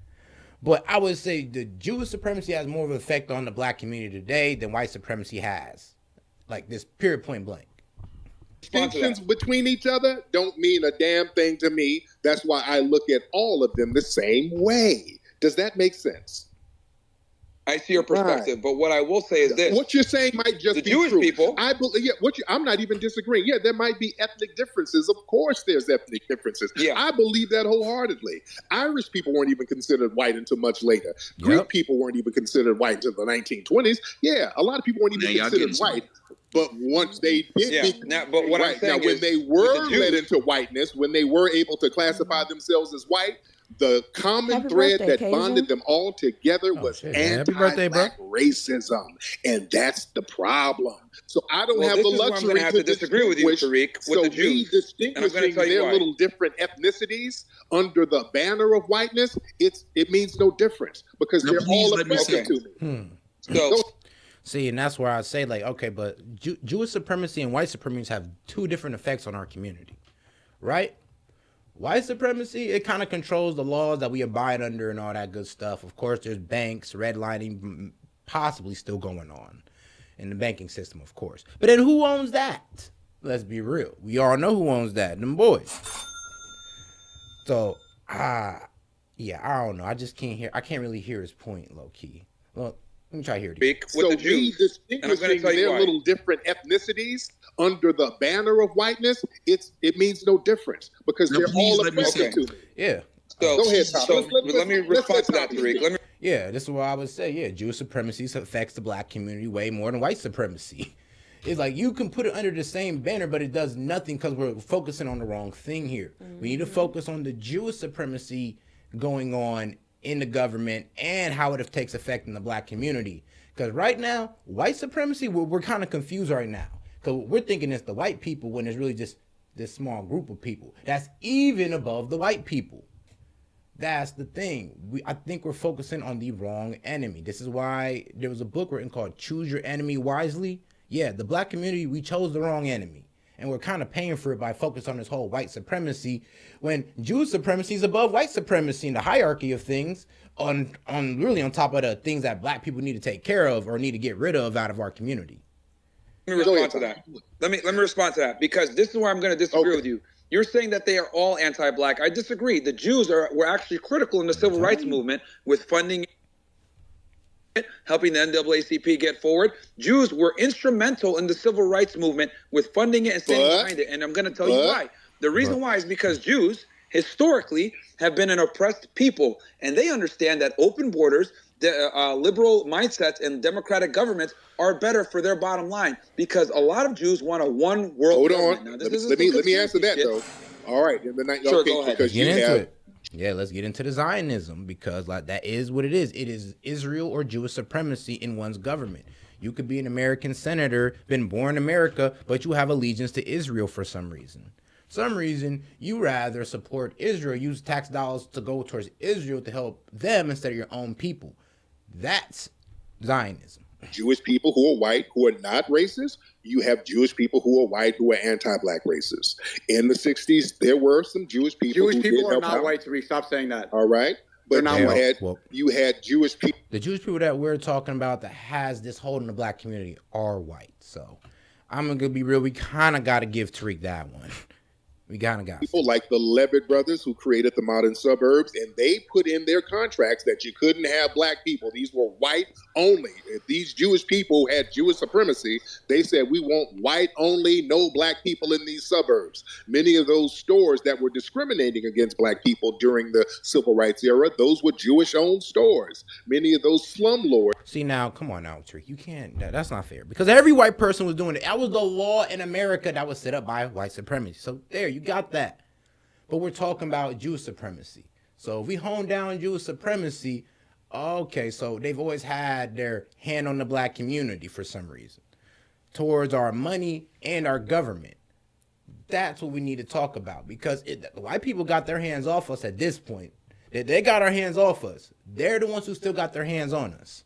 But I would say the Jewish supremacy has more of an effect on the black community today than white supremacy has. Like, this period, point blank. Distinctions between each other don't mean a damn thing to me. That's why I look at all of them the same way. Does that make sense? I see your perspective, but what I will say is this: what you're saying might just be Jewish true. People. I believe. Yeah, I'm not even disagreeing. Yeah, there might be ethnic differences. Of course, there's ethnic differences. Yeah, I believe that wholeheartedly. Irish people weren't even considered white until much later. Greek people weren't even considered white until the 1920s. Yeah, a lot of people weren't even considered white. But once they did, but what I'm saying when they were led into whiteness, when they were able to classify themselves as white, the common thread that bonded them all together was anti-black racism, and that's the problem. So I don't have the luxury to disagree with you, Tariq. So we distinguishing their little different ethnicities under the banner of whiteness, it means no difference because they're all oppressive to me. So. See, and that's where I say, like, okay, but Jewish supremacy and white supremacy have two different effects on our community, right? White supremacy, it kind of controls the laws that we abide under and all that good stuff. Of course, there's banks, redlining, possibly still going on in the banking system, of course. But then who owns that? Let's be real. We all know who owns that, them boys. So, yeah, I don't know. I can't really hear his point, low-key. Well, let me try here. So we distinguishing their little different ethnicities under the banner of whiteness, it means no difference because they're all oppressive to me. Yeah. So, go ahead, Tom. Let me respond to that, Tariq. Yeah, this is what I would say. Yeah, Jewish supremacy affects the black community way more than white supremacy. It's like you can put it under the same banner, but it does nothing because we're focusing on the wrong thing here. We need to focus on the Jewish supremacy going on in the government and how it takes effect in the black community. Because right now, white supremacy, we're kind of confused right now. Because we're thinking it's the white people when it's really just this small group of people. That's even above the white people. That's the thing. I think we're focusing on the wrong enemy. This is why there was a book written called Choose Your Enemy Wisely. Yeah, the black community, we chose the wrong enemy. And we're kind of paying for it by focusing on this whole white supremacy when Jewish supremacy is above white supremacy in the hierarchy of things on top of the things that black people need to take care of or need to get rid of out of our community. Let me respond to that. Let me respond to that because this is where I'm going to disagree with you. You're saying that they are all anti-black. I disagree. The Jews were actually critical in the civil rights movement with funding helping the NAACP get forward. Jews were instrumental in the civil rights movement with funding it and standing behind it. And I'm going to tell you why. The reason why is because Jews historically have been an oppressed people, and they understand that open borders, liberal mindsets, and democratic governments are better for their bottom line, because a lot of Jews want a one world government. Now, let me answer that though. All right, sure, go ahead. Let's get into it. Yeah, let's get into the Zionism, because like that is what it is. It is Israel or Jewish supremacy in one's government. You could be an American senator, been born in America, but you have allegiance to Israel for some reason. Some reason you rather support Israel, use tax dollars to go towards Israel to help them instead of your own people. That's Zionism. Jewish people who are white, who are not racist. You have Jewish people who are white, who are anti-black racists. In the 60s, there were some Jewish people. Jewish people are not white, Tariq. Stop saying that. All right. But you had Jewish people. The Jewish people that we're talking about that has this hold in the black community are white. So I'm going to be real. We kind of got to give Tariq that one. We kind of got people like the Levitt brothers who created the modern suburbs, and they put in their contracts that you couldn't have black people. These were white only. If these Jewish people had Jewish supremacy, they said, we want white only, no black people in these suburbs. Many of those stores that were discriminating against black people during the civil rights era, those were Jewish-owned stores. Many of those slumlords. See, now, come on now, Tariq. You can't, that's not fair. Because every white person was doing it. That was the law in America that was set up by white supremacy. So there, you got that. But we're talking about Jewish supremacy. So if we hone down Jewish supremacy, okay, so they've always had their hand on the black community for some reason, towards our money and our government. That's what we need to talk about, because the white people got their hands off us at this point. They got our hands off us. They're the ones who still got their hands on us.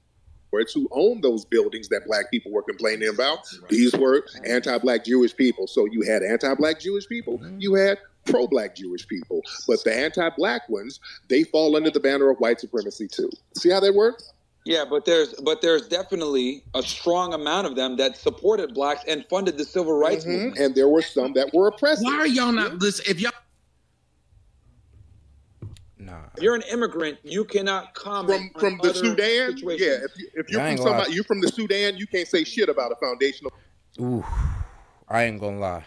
Who owned those buildings that black people were complaining about. These were anti-black Jewish people. So you had anti-black Jewish people, you had pro-black Jewish people. But the anti-black ones, they fall under the banner of white supremacy too. See how that works? Yeah, but there's definitely a strong amount of them that supported blacks and funded the civil rights movement. And there were some that were oppressed. Why are y'all not listen? If y'all If you're an immigrant, you cannot comment from the Sudan. Situations. Yeah, if you're from somebody, you're from the Sudan, you can't say shit about a foundational. Ooh, I ain't gonna lie.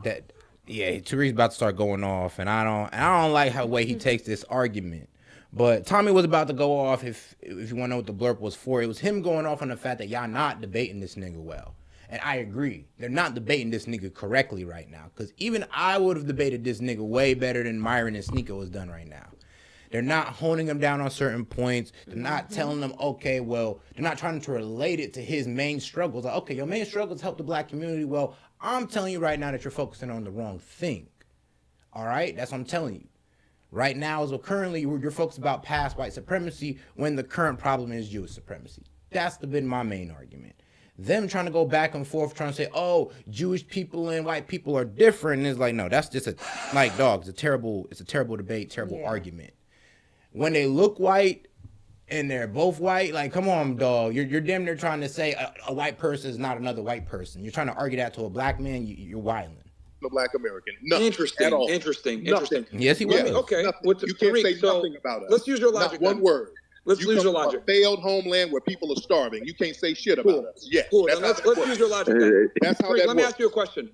That Tariq's about to start going off, and I don't like how way he takes this argument. But Tommy was about to go off. If you want to know what the blurb was for, it was him going off on the fact that y'all not debating this nigga well. And I agree. They're not debating this nigga correctly right now. Because even I would have debated this nigga way better than Myron and Sneeko has done right now. They're not honing him down on certain points. They're not telling them, okay, well, they're not trying to relate it to his main struggles. Like, okay, your main struggles help the black community. Well, I'm telling you right now that you're focusing on the wrong thing. All right? That's what I'm telling you. Right now, as well, currently, you're focused about past white supremacy when the current problem is Jewish supremacy. That's been my main argument. Them trying to go back and forth, trying to say, oh, Jewish people and white people are different. And it's like, no, that's just it's a terrible debate, terrible argument. When they look white and they're both white, like, come on, dog. You're damn near trying to say a white person is not another white person. You're trying to argue that to a black man, you're wilding. The black American. Interesting. Yes, he was. Yeah, okay. You can't say nothing about us. Let's use your logic. Not one word. Let's use your logic. A failed homeland where people are starving. You can't say shit about us. Yes. Cool. Let's use your logic. Then. That's how that Let me ask you a question.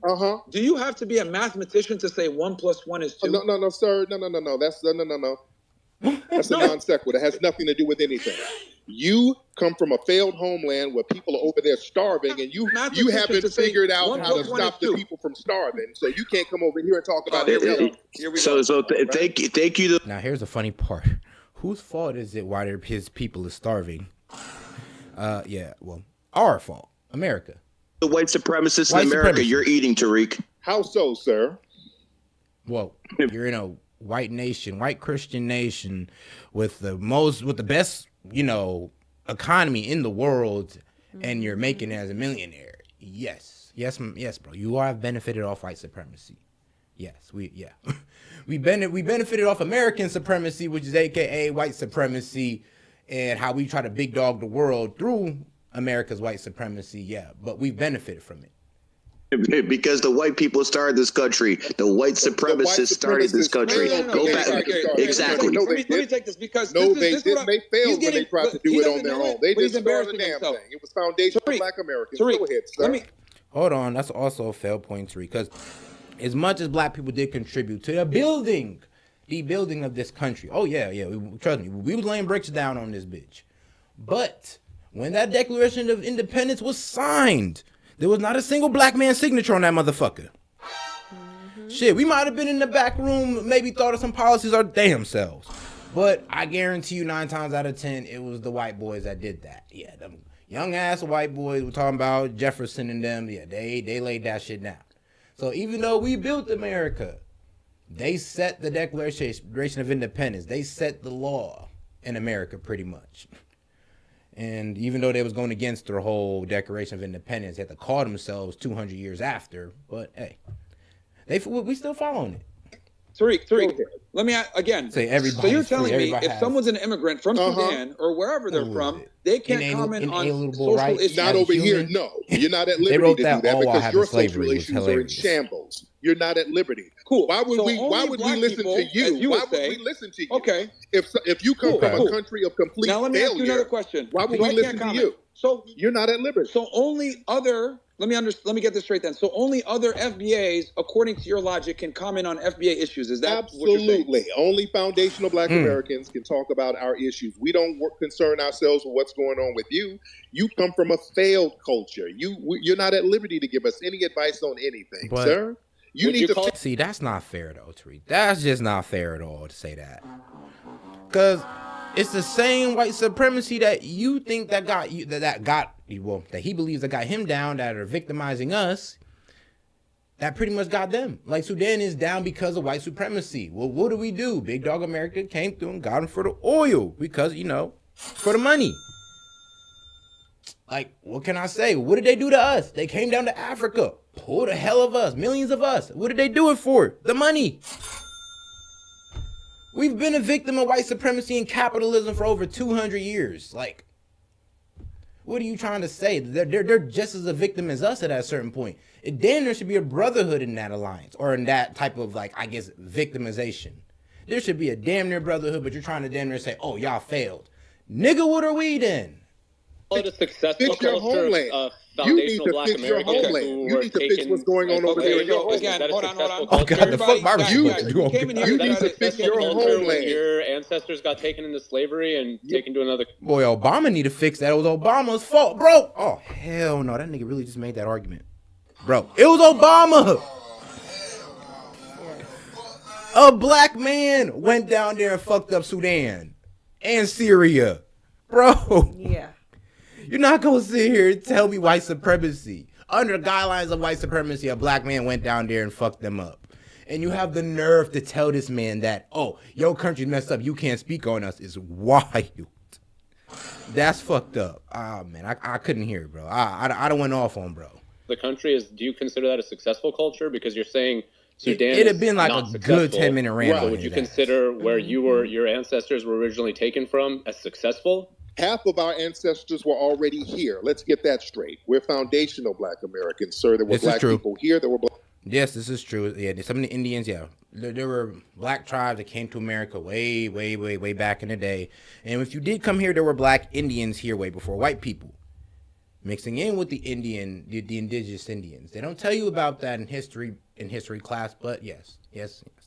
Do you have to be a mathematician to say 1 + 1 is 2? No, sir. No. That's no. That's a non sequitur. It has nothing to do with anything. You come from a failed homeland where people are over there starving, and you haven't figured out how to stop the people from starving. So you can't come over here and talk about it. Thank you. Now here's the funny part. Whose fault is it why his people is starving? Our fault. America. The white supremacists in America, you're eating, Tariq. How so, sir? Well, you're in a white nation, white Christian nation with the best, economy in the world, and you're making it as a millionaire. Yes, bro. You have benefited off white supremacy. Yes, we benefited off American supremacy, which is AKA white supremacy, and how we try to big dog the world through America's white supremacy. Yeah, but we benefited from it. Because the white people started this country. The white supremacists started this country. Go back. Exactly. Let me take this because they didn't. They failed when they tried to do it on their own. They just started the damn thing. It was foundational for Black Americans. Go ahead, sir. Hold on. That's also a failed point, Tariq, because as much as Black people did contribute to the building of this country. Oh, yeah. Trust me. We was laying bricks down on this bitch. But when that Declaration of Independence was signed, there was not a single Black man's signature on that motherfucker. Shit, we might have been in the back room, maybe thought of some policies our damn selves. But I guarantee you 9 times out of 10, it was the white boys that did that. Yeah, them young ass white boys we're talking about, Jefferson and them, yeah, they laid that shit down. So even though we built America, they set the Declaration of Independence. They set the law in America pretty much. And even though they was going against their whole Declaration of Independence, they had to call themselves 200 years after. But hey, we still following it. Tariq, let me again. Say everybody. So you're telling me if someone's an immigrant from Sudan or wherever they're from, they can't comment on social issues? Not over here. No, you're not at liberty to do that because your social issues are in shambles. You're not at liberty. Cool. Why would we listen to you? Why would we listen to you? Okay. If you come from a country of complete failure, now let me ask you another question. Why would we listen to you? So you're not at liberty. So only other. Let me get this straight then. So only other FBAs, according to your logic, can comment on FBA issues. Is that absolutely what you're saying? Only foundational Black Americans can talk about our issues. We don't concern ourselves with what's going on with you. You come from a failed culture. You're not at liberty to give us any advice on anything, sir. You need to see. That's not fair though, Tariq. That's just not fair at all to say that. Because it's the same white supremacy that you think that got you, that he believes that got him down, that are victimizing us, that pretty much got them. Like Sudan is down because of white supremacy. Well, what do? Big Dog America came through and got them for the oil because, for the money. Like, what can I say? What did they do to us? They came down to Africa, pulled the hell of us, millions of us. What did they do it for? The money. We've been a victim of white supremacy and capitalism for over 200 years. Like, what are you trying to say? They're just as a victim as us at a certain point. Then there should be a brotherhood in that alliance or in that type of, victimization. There should be a damn near brotherhood, but you're trying to damn near say, oh, y'all failed. Nigga, what are we then? A successful fix your homeland. You need to fix your homeland. You need to fix what's going on over there in your homeland. Again, hold on. Oh, God, the fuck you need to fix your homeland. Your ancestors got taken into slavery and taken to another. Boy, Obama need to fix that. It was Obama's fault, bro. Oh, hell no. That nigga really just made that argument. Bro, it was Obama. A black man went down there and fucked up Sudan and Syria. Bro. Yeah. You're not going to sit here and tell me white supremacy. Under the guidelines of white supremacy, a black man went down there and fucked them up. And you have the nerve to tell this man that, oh, your country's messed up, you can't speak on us. It's wild. That's fucked up. Ah, man, I couldn't hear it, bro. I don't went off on bro. The country is, do you consider that a successful culture? Because you're saying Sudan it'd have been like a good 10-minute rant. So would you consider where your ancestors were originally taken from as successful? Half of our ancestors were already here. Let's get that straight. We're foundational Black Americans, sir. There were black people here. There were black. Yes, this is true. Yeah, some of the Indians, yeah. There were black tribes that came to America way back in the day. And if you did come here, there were black Indians here way before white people. Mixing in with the indigenous Indians. They don't tell you about that in history class, but yes.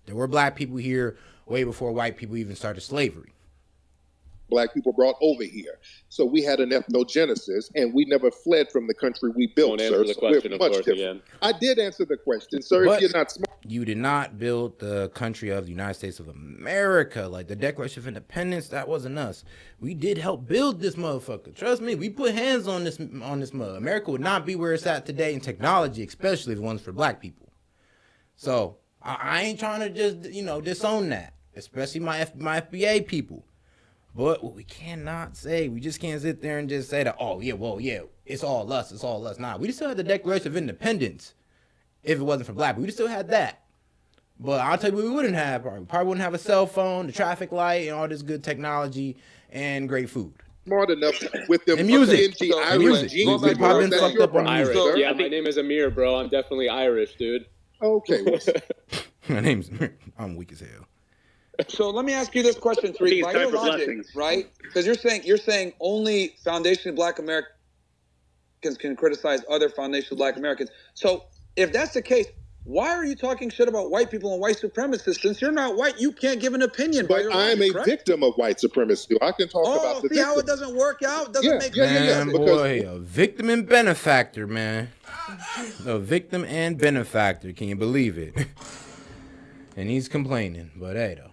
There were black people here way before white people even started slavery. Black people brought over here. So we had an ethnogenesis, and we never fled from the country we built, sir. Answer the question, of course, again. I did answer the question, sir. But if you're not smart. You did not build the country of the United States of America. Like the Declaration of Independence, that wasn't us. We did help build this motherfucker. Trust me, we put hands on this mother. America would not be where it's at today in technology, especially if it wasn't for black people. So I ain't trying to just, disown that, especially my FBA people. But what we cannot say, we just can't sit there and just say that, oh, yeah, it's all us. Nah, we still had the Declaration of Independence if it wasn't for black people. We still had that. But I'll tell you what we wouldn't have. We probably wouldn't have a cell phone, the traffic light, and all this good technology and great food. smart enough with them and music. Irish genes. We've been fucked up on Irish. music. Yeah, my name is Amir, bro. I'm definitely Irish, dude. Okay. My name's I'm weak as hell. So let me ask you this question, Tariq. By your logic, right? Because you're saying only foundationally Black Americans can criticize other foundationally Black Americans. So if that's the case, why are you talking shit about white people and white supremacists? Since you're not white, you can't give an opinion. But I'm a victim of white supremacy. I can talk about the see how it doesn't work out? Doesn't make sense. Boy, a victim and benefactor, man. A victim and benefactor. Can you believe it? And he's complaining. But hey, though.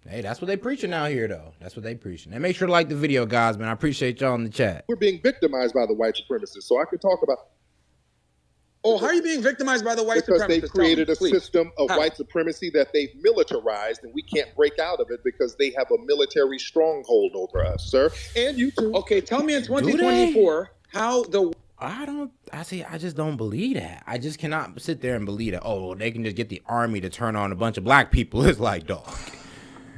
Hey, that's what they preaching out here, though. That's what they preaching. And make sure to like the video, guys, man. I appreciate y'all in the chat. We're being victimized by the white supremacists, so I can talk about... Oh, how are you being victimized by the white supremacists? Because they created a system of white supremacy that they've militarized, and we can't break out of it because they have a military stronghold over us, sir. And you too. Okay, tell me in 2024 how the... I just don't believe that. I just cannot sit there and believe that, oh, they can just get the army to turn on a bunch of black people. It's like, dog,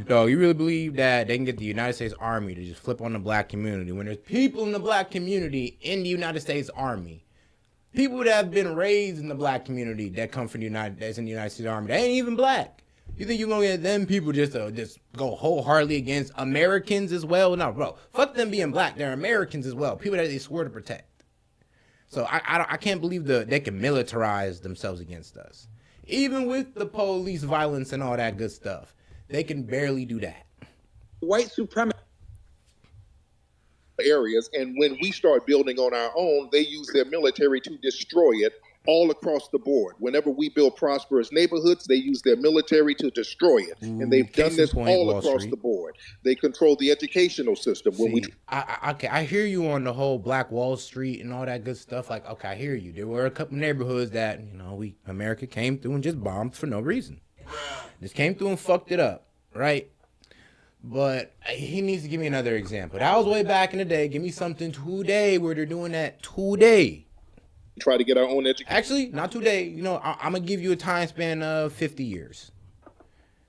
you really believe that they can get the United States Army to just flip on the black community when there's people in the black community in the United States Army? People that have been raised in the black community that come from the United States Army, they ain't even black. You think you're gonna get them people just go wholeheartedly against Americans as well? No, bro. Fuck them being black. They're Americans as well. People that they swore to protect. So I can't believe they can militarize themselves against us. Even with the police violence and all that good stuff, they can barely do that. White supremacy areas, and when we start building on our own, they use their military to destroy it all across the board. Whenever we build prosperous neighborhoods, they use their military to destroy it. And they've done this all across the board. They control the educational system. I hear you on the whole Black Wall Street and all that good stuff. Like, okay, I hear you. There were a couple neighborhoods that, America came through and just bombed for no reason. Just came through and fucked it up, right? But he needs to give me another example. That was way back in the day. Give me something today where they're doing that today. Try to get our own education. Actually, not today. I'm going to give you a time span of 50 years.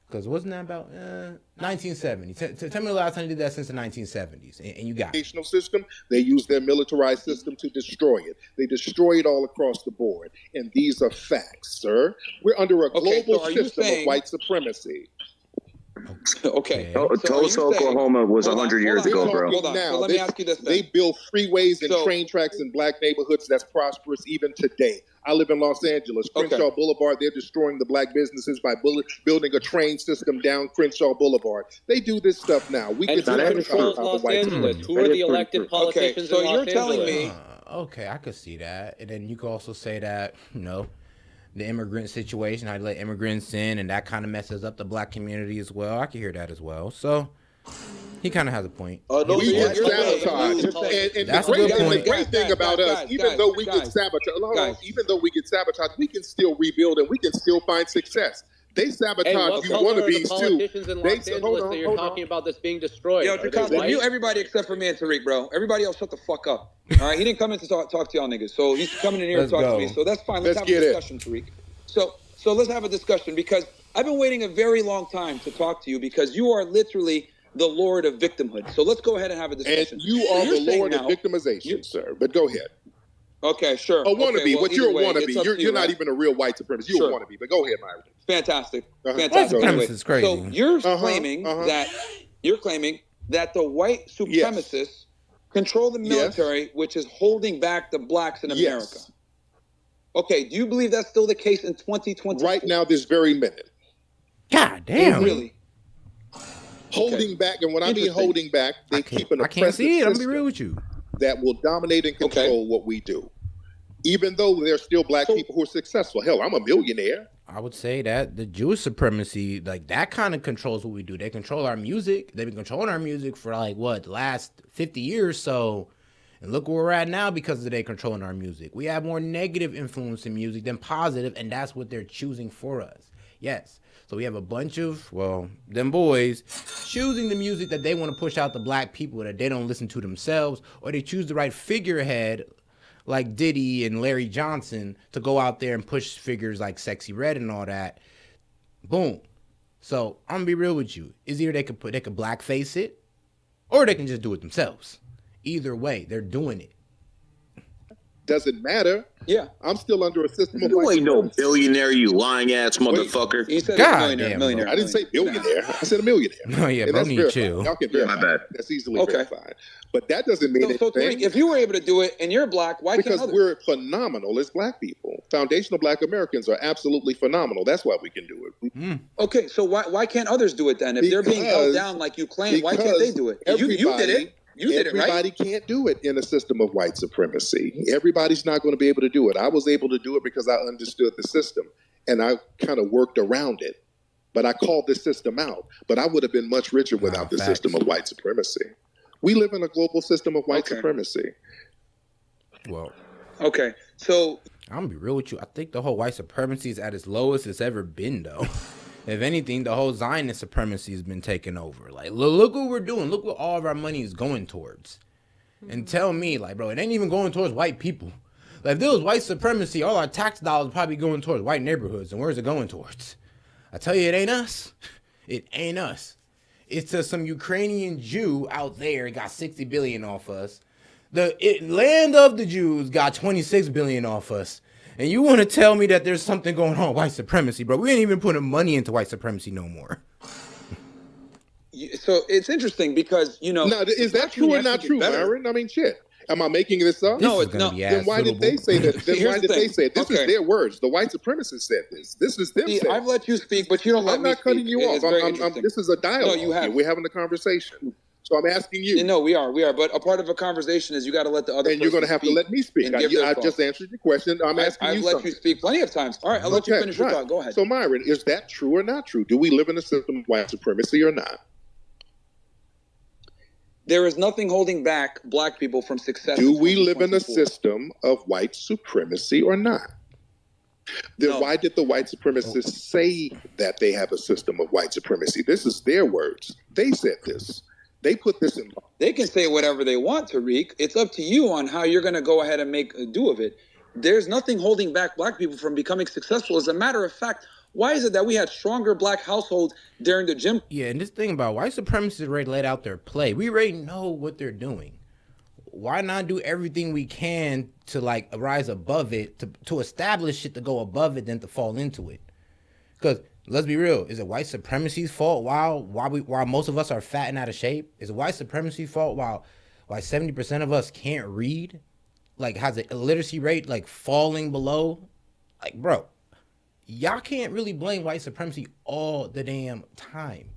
Because wasn't that about 1970? Tell me the last time they did that since the 1970s. And you got it. Educational system, they use their militarized system to destroy it. They destroy it all across the board. And these are facts, sir. We're under a global system of white supremacy. Okay. Tulsa, Oklahoma was 100 years ago, bro. Hold on. So let me ask you this then. They build freeways and train tracks in black neighborhoods that's prosperous even today. I live in Los Angeles. Crenshaw Boulevard, they're destroying the black businesses by building a train system down Crenshaw Boulevard. They do this stuff now. We can control Los Angeles. Who are the elected politicians in Los Angeles? So you're telling me... Okay, I could see that. And then you could also say that, the immigrant situation, how they let immigrants in, and that kind of messes up the black community as well. I can hear that as well. So he kind of has a point. We get sabotaged. And that's a good point. The great thing about us, even though we get sabotaged, we can still rebuild and we can still find success. They sabotage you wannabes too. Hold on, you're talking about this being destroyed. Yo, mute everybody except for me and Tariq, bro. Everybody else, shut the fuck up. All right, he didn't come in to talk to y'all niggas, so he's coming in here to talk to me. So that's fine. Let's have a discussion, Tariq. So let's have a discussion because I've been waiting a very long time to talk to you because you are literally the lord of victimhood. So let's go ahead and have a discussion. And you are the lord of victimization, sir. But go ahead. Okay, sure. A wannabe, but you're a wannabe. You're not even a real white supremacist. You're a wannabe. But go ahead, Myron. Fantastic. Fantastic. Anyway, is crazy. So you're claiming that the white supremacists control the military, which is holding back the blacks in America. Yes. Okay, do you believe that's still the case in 2020? Right now, this very minute. God damn. Really? Holding back, and when I mean holding back, they keep an oppressive I can't see it. I'm gonna be real with you. That will dominate and control what we do. Even though there's still black people who are successful. Hell, I'm a millionaire. I would say that the Jewish supremacy, like that kind of controls what we do. They control our music. They've been controlling our music for the last 50 years. So, and look where we're at now because of they controlling our music. We have more negative influence in music than positive, and that's what they're choosing for us. Yes. So we have a bunch of, them boys choosing the music that they want to push out to black people that they don't listen to themselves, or they choose the right figurehead like Diddy and Larry Johnson to go out there and push figures like Sexy Red and all that. Boom. So I'm gonna be real with you. Is either they could blackface it, or they can just do it themselves. Either way, they're doing it. Doesn't matter. Yeah, I'm still under a system of You white ain't no supremacy. billionaire, you lying ass motherfucker. He said God millionaire. I didn't say billionaire. I said a millionaire. No, yeah, and bro, that's need verified. chill. Y'all can verify. My bad. That's easily verified. But that doesn't mean So anything. Tariq, if you were able to do it and you're black, why because can't others? we're phenomenal as black people. Foundational black Americans are absolutely phenomenal. That's why we can do it. Okay, so why can't others do it then? If they're being held down like you claim, why can't they do it? You did it. You did it, right? Everybody can't do it in a system of white supremacy. Everybody's not going to be able to do it. I was able to do it because I understood the system, and I kind of worked around it. But I called the system out. But I would have been much richer without the system of white supremacy. We live in a global system of white supremacy. Well, okay, so I'm gonna be real with you. I think the whole white supremacy is at its lowest it's ever been, though. If anything, the whole Zionist supremacy has been taken over. Like, look what we're doing. Look what all of our money is going towards. And tell me, like, bro, it ain't even going towards white people. Like, if there was white supremacy, all our tax dollars are probably going towards white neighborhoods. And where's it going towards? I tell you, it ain't us. It ain't us. It's some Ukrainian Jew out there got 60 billion off us. The land of the Jews got 26 billion off us. And you want to tell me that there's something going on with white supremacy, bro? We ain't even putting money into white supremacy no more. So it's interesting because, Now, is that true or not true, Myron? I mean, shit. Am I making this up? No, it's not. Then why did they say that? Then why did they say it? This is their words. The white supremacists said this. This is them saying. I've let you speak, but you don't let me speak. I'm not cutting you off. This is a dialogue. No, you have. We're having a conversation. So I'm asking you. No, we are. But a part of a conversation is you got to let the other. And you're going to have to let me speak. I just answered your question. I'm asking you something. I've let you speak plenty of times. All right, I'll let you finish your thought. Go ahead. So Myron, is that true or not true? Do we live in a system of white supremacy or not? There is nothing holding back black people from success. Do we live in a system of white supremacy or not? Then why did the white supremacists say that they have a system of white supremacy? This is their words. They said this. They put this in law. They can say whatever they want, Tariq. It's up to you on how you're going to go ahead and make a do of it. There's nothing holding back black people from becoming successful. As a matter of fact, why is it that we had stronger black households during the Jim? Yeah, and this thing about white supremacists already laid out their play. We already know what they're doing. Why not do everything we can to like rise above it, to establish it, to go above it, than to fall into it? Because let's be real, is it white supremacy's fault while most of us are fat and out of shape? Is it white supremacy's fault while 70% of us can't read? Like, has the illiteracy rate like falling below? Like, bro, y'all can't really blame white supremacy all the damn time.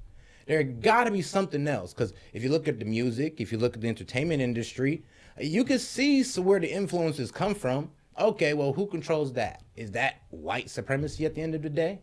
There gotta be something else. Because if you look at the music, if you look at the entertainment industry, you can see where the influences come from. Okay, well, who controls that? Is that white supremacy at the end of the day?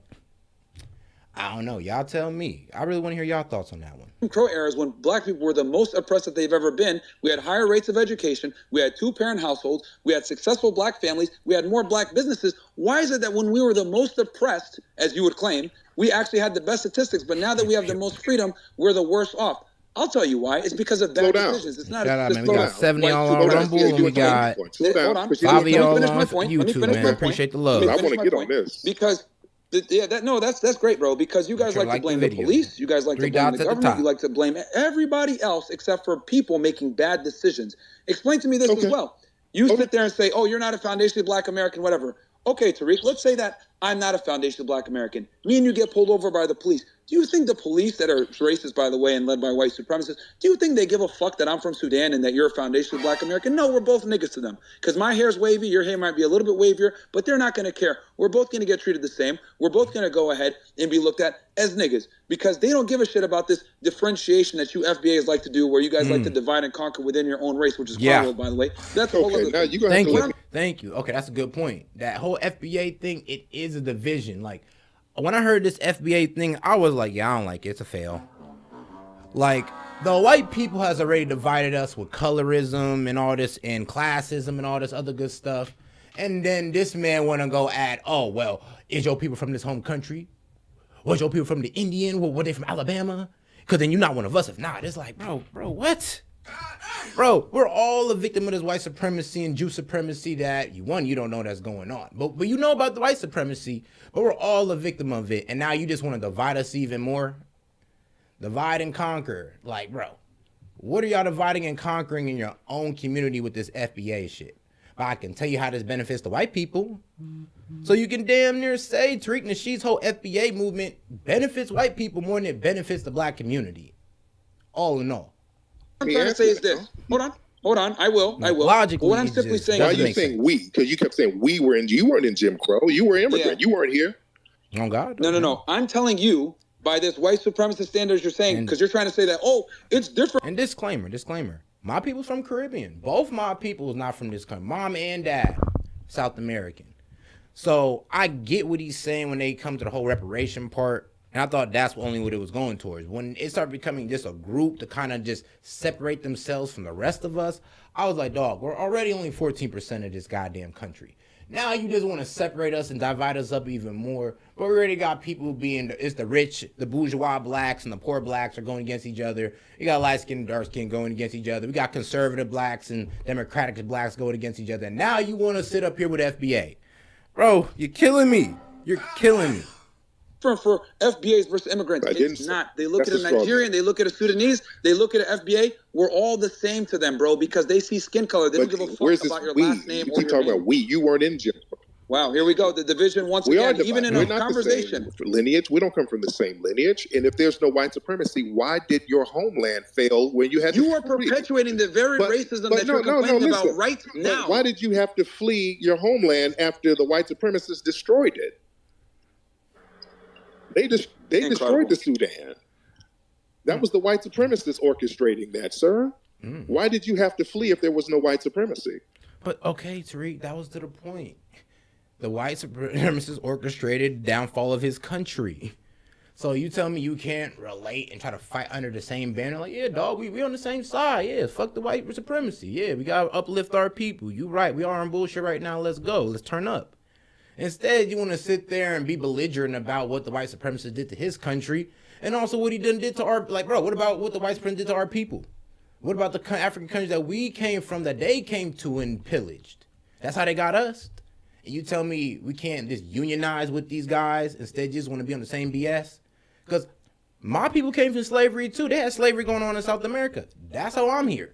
I don't know. Y'all tell me. I really want to hear y'all thoughts on that one. Jim Crow eras, when black people were the most oppressed that they've ever been, we had higher rates of education, we had two-parent households, we had successful black families, we had more black businesses. Why is it that when we were the most oppressed, as you would claim, we actually had the best statistics, but now that we have the most freedom, we're the worst off? I'll tell you why. It's because of bad decisions. It's not. Shut up, man. We got 70 all on Rumble, and we got Fabio on YouTube, man. Appreciate the love. I want to get on this. Because that's great, bro. Because you guys like to blame the police, you guys like to blame the government, you like to blame everybody else except for people making bad decisions. Explain to me this as well. You sit there and say, "Oh, you're not a foundationally black American, whatever." Okay, Tariq, let's say that I'm not a foundationally black American. Me and you get pulled over by the police. Do you think the police, that are racist, by the way, and led by white supremacists, do you think they give a fuck that I'm from Sudan and that you're a foundationally black American? No, we're both niggas to them. Because my hair's wavy, your hair might be a little bit wavier, but they're not going to care. We're both going to get treated the same. We're both going to go ahead and be looked at as niggas. Because they don't give a shit about this differentiation that you FBAs like to do, where you guys like to divide and conquer within your own race, which is horrible, by the way. That's a whole other thing. Thank you. Okay, that's a good point. That whole FBA thing, it is a division. Like, when I heard this FBA thing, I was like, yeah, I don't like it. It's a fail. Like, the white people has already divided us with colorism and all this, and classism and all this other good stuff. And then this man want to go add, oh, well, is your people from this home country? Was your people from the Indian? Well, were they from Alabama? Because then you're not one of us. If not, it's like, bro, what? Bro, we're all a victim of this white supremacy and Jew supremacy that you don't know that's going on. But you know about the white supremacy, but we're all a victim of it. And now you just want to divide us even more? Divide and conquer. Like, bro, What are y'all dividing and conquering in your own community with this FBA shit? But I can tell you how this benefits the white people. So you can damn near say Tariq Nasheed's whole FBA movement benefits white people more than it benefits the black community. All in all. What I'm trying to say is this. Hold on. I will. Logically, what I'm simply saying. Why are you saying we? Because you kept saying you weren't in Jim Crow. You were immigrant. Yeah. You weren't here. Oh God. No. I'm telling you by this white supremacist standards you're saying, because you're trying to say that, it's different. And disclaimer. My people's from Caribbean. Both my people is not from this country. Mom and dad, South American. So I get what he's saying when they come to the whole reparation part. And I thought that's only what it was going towards. When it started becoming just a group to kind of just separate themselves from the rest of us, I was like, dog, we're already only 14% of this goddamn country. Now you just want to separate us and divide us up even more. But we already got people it's the rich, the bourgeois blacks and the poor blacks are going against each other. You got light skin and dark skin going against each other. We got conservative blacks and democratic blacks going against each other. And now you want to sit up here with FBA. Bro, you're killing me. You're killing me. For FBAs versus immigrants. It's not. They look at a Nigerian, they look at a Sudanese, they look at an FBA. We're all the same to them, bro, because they see skin color. They don't give a fuck about your last name. You keep talking about we. You weren't in Jim. Wow, here we go. The division once again, even in a conversation. Lineage. We don't come from the same lineage. And if there's no white supremacy, why did your homeland fail when you had to flee? You are perpetuating the very racism that you're complaining about right now. Why did you have to flee your homeland after the white supremacists destroyed it? They destroyed the Sudan. That was the white supremacists orchestrating that, sir. Why did you have to flee if there was no white supremacy? But okay, Tariq, that was to the point. The white supremacists orchestrated downfall of his country. So you tell me you can't relate and try to fight under the same banner? Like, yeah, dog, we on the same side. Yeah, fuck the white supremacy. Yeah, we gotta uplift our people. You right, we are on bullshit right now. Let's go. Let's turn up. Instead, you want to sit there and be belligerent about what the white supremacist did to his country, and also what he did to our, like, bro, what about what the white supremacist did to our people? What about the African countries that we came from, that they came to and pillaged? That's how they got us. And you tell me we can't just unionize with these guys, instead you just want to be on the same BS? Because my people came from slavery too. They had slavery going on in South America. That's how I'm here.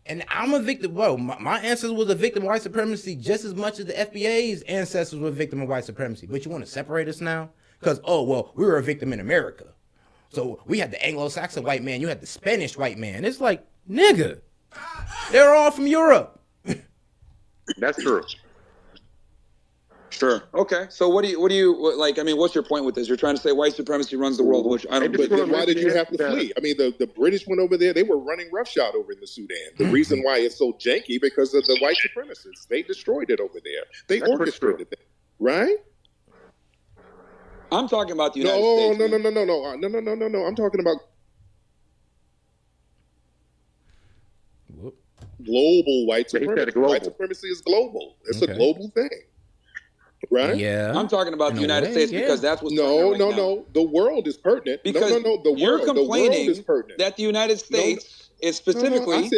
And I'm a victim. Well, my ancestors was a victim of white supremacy just as much as the FBA's ancestors were a victim of white supremacy. But you want to separate us now? Because, we were a victim in America. So we had the Anglo-Saxon white man. You had the Spanish white man. It's like, nigga, they're all from Europe. That's true. Sure. Okay. So what do you like? I mean, what's your point with this? You're trying to say white supremacy runs the world, which I don't. But then why did you have to flee? I mean, the British went over there. They were running roughshod over in the Sudan. The reason why it's so janky because of the white supremacists. They destroyed it over there. They orchestrated it, right? I'm talking about the United States. No. I'm talking about global white supremacy. White supremacy is global. It's a global thing. Right? Yeah. I'm talking about the United States because that's what's no. The world is pertinent. Because you're complaining that the United States is specifically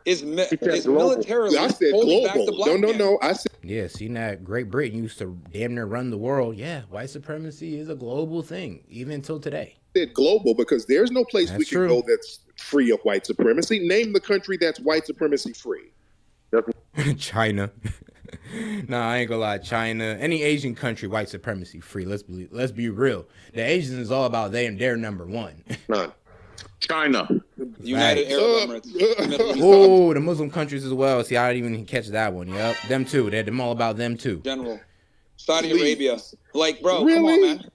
is militarily holding back the black man. No. I said see, now Great Britain used to damn near run the world. Yeah, white supremacy is a global thing, even until today. I said global because there's no place we can go that's free of white supremacy. Name the country that's white supremacy free. China. Nah, I ain't gonna lie. China, any Asian country, white supremacy free. Let's be real. The Asians is all about they and they're number one. None. China. United Arab Emirates. Oh, the Muslim countries as well. See, I didn't even catch that one. Yep, them too. They're all about them too. General. Saudi Arabia. Like, bro, come on, man.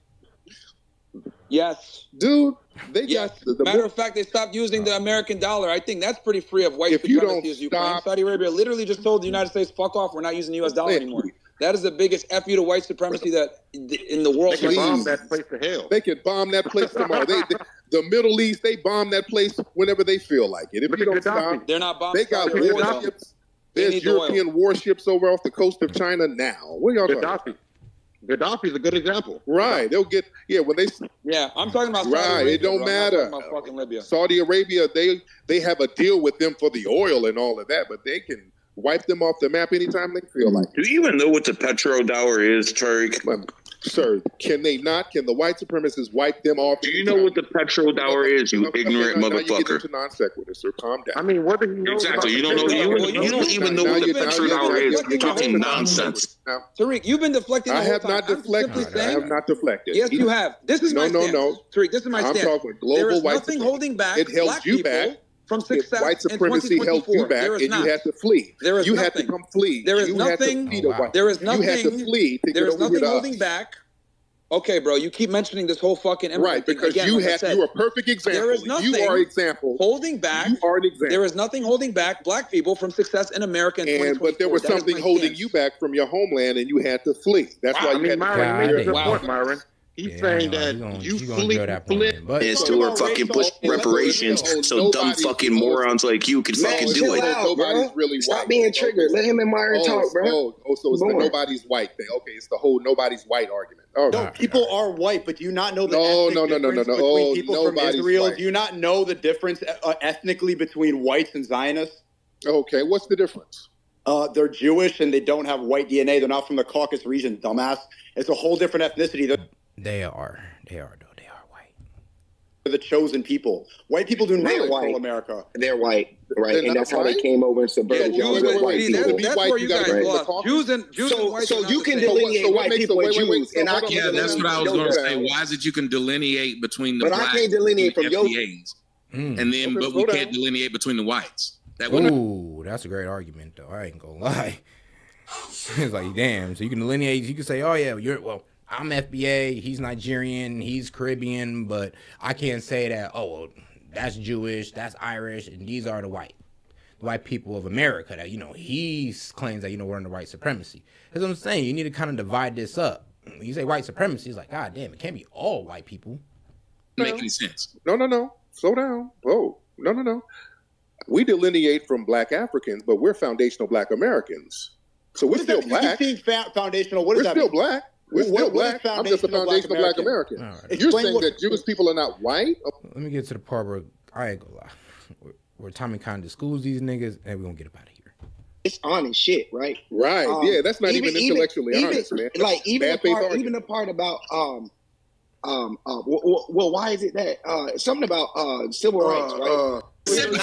Yes. Dude, matter of fact, they stopped using the American dollar. I think that's pretty free of white supremacy as you claim. Saudi Arabia literally just told the United States, fuck off, we're not using the U.S. dollar anymore. That is the biggest F you to white supremacy that in the world. They can bomb that place to hell. They can bomb that place tomorrow. The Middle East, they bomb that place whenever they feel like it. If you don't stop, they're not bombing. They got warships. There's European warships over off the coast of China now. What are y'all talking about? Gaddafi's a good example. Right. They'll get, when they... Yeah, I'm talking about Saudi Arabia, it don't matter. I'm talking about fucking Libya. Saudi Arabia, they have a deal with them for the oil and all of that, but they can wipe them off the map anytime they feel like it. Do you even know what the petrodollar is, Tariq? Sir, can they not? Can the white supremacists wipe them off? Do you know what the petrodollar is, you ignorant motherfucker? Now you get into non sequitur, sir. Calm down. I mean, what do you know? Exactly. You don't know. You don't even know what the petrodollar is. You're talking nonsense. Tariq, you've been deflecting. I have not deflected. I have not deflected. Yes, you have. This is my stance. No. Tariq, this is my stance. I'm talking global there is white nothing supremacy. holding back. It held you back. From success. White supremacy held you back, and you had to flee. You had to come flee. There is nothing. There is nothing. You had to flee. There is nothing holding back. Okay, bro, you keep mentioning this whole fucking right because again, you are a perfect example. There is nothing you are an example holding back. You are an example. There is nothing holding back black people from success in America. But there was something holding you back from your homeland, and you had to flee. That's why you had Myron, to point, Myron. He's saying that you flip. It's to our fucking push reparations, so dumb fucking morons like you can fucking do it. Nobody's really Stop being triggered. Let him and Myron talk, bro. So it's the nobody's white thing. Okay, it's the whole nobody's white argument. No, people are white, but do you not know the difference between people from Israel? White. Do you not know the difference ethnically between whites and Zionists? Okay, what's the difference? They're Jewish and they don't have white DNA. They're not from the Caucasus region, dumbass. It's a whole different ethnicity. They are white. They're the chosen people. White people do not control America. They're white, right? And that's how they came over and subverted white people. That's where you guys lost. Jews and white. So you can delineate white people and Jews, and I can't. Yeah, that's what I was going to say. Why is it you can delineate between the blacks? But I can't delineate from your. And then, but we can't delineate between the whites. Ooh, that's a great argument, though. I ain't gonna lie. It's like, damn. So you can delineate. You can say, oh yeah, I'm FBA, he's Nigerian, he's Caribbean, but I can't say that, oh, well, that's Jewish, that's Irish, and these are the white people of America that, he claims that, we're under white supremacy. That's what I'm saying. You need to kind of divide this up. When you say white supremacy, it's like, God damn, it can't be all white people. Make any sense. No. Slow down. Whoa. No. We delineate from black Africans, but we're foundational black Americans. So we're still black. You think foundational, what does that mean? We're still black. We're still black. I'm just a foundational black American. Right. You're saying that Jewish people are not white? Let me get to the part where I ain't gonna lie. Where Tommy kind of schools these niggas, and we're gonna get up out of here. It's honest shit, right? Right. Yeah, that's not even intellectually honest, man. Like even the part about well, why is it that something about civil rights, right?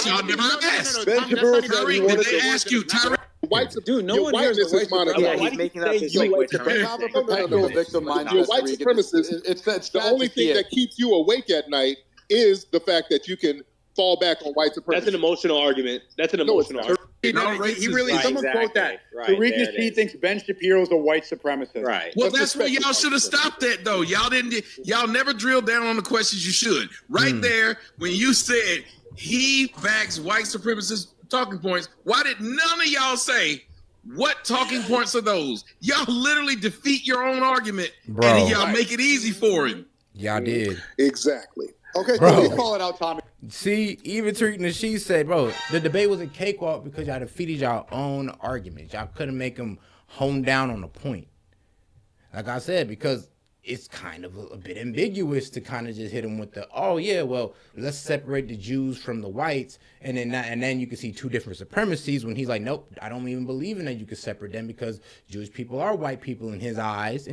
Y'all never asked. Did they ask you, Tariq? Dude, no one hears the white supremacist. Yeah, he's making up his language. Your white supremacist, it's the only thing that keeps you awake at night is the fact that you can fall back on white supremacy. That's an emotional argument. Argument. He really, someone quote that. Tariq Nasheed thinks Ben Shapiro's a white supremacist. Right. Well, that's where y'all should have stopped that, though. Y'all never drilled down on the questions you should. Right there, when you said he backs white supremacist talking points, why did none of y'all say what talking points are those? Y'all literally defeat your own argument, and y'all make it easy for him. Y'all did. Exactly. Okay, so we call it out, Tommy. See, even Tariq Nasheed said, bro, the debate was a cakewalk because y'all defeated y'all own arguments. Y'all couldn't make them hone down on a point. Like I said, because it's kind of a bit ambiguous to kind of just hit them with the, oh yeah, well, let's separate the Jews from the whites, and then you can see two different supremacies when he's like, nope, I don't even believe in that you can separate them because Jewish people are white people in his eyes,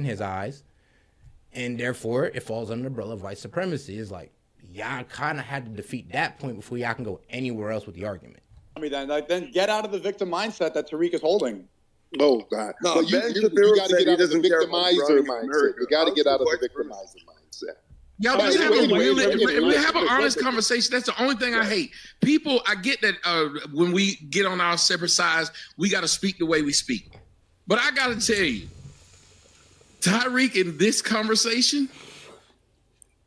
and therefore it falls under the umbrella of white supremacy. It's like, y'all kind of had to defeat that point before y'all can go anywhere else with the argument. I mean, then get out of the victim mindset that Tariq is holding. Oh, God. No, you got to get out of the victimizer mindset. You got to get out of the victimizer mindset. Y'all just have an honest conversation. That's the only thing I hate. People, I get that when we get on our separate sides, we got to speak the way we speak. But I got to tell you, Tariq in this conversation,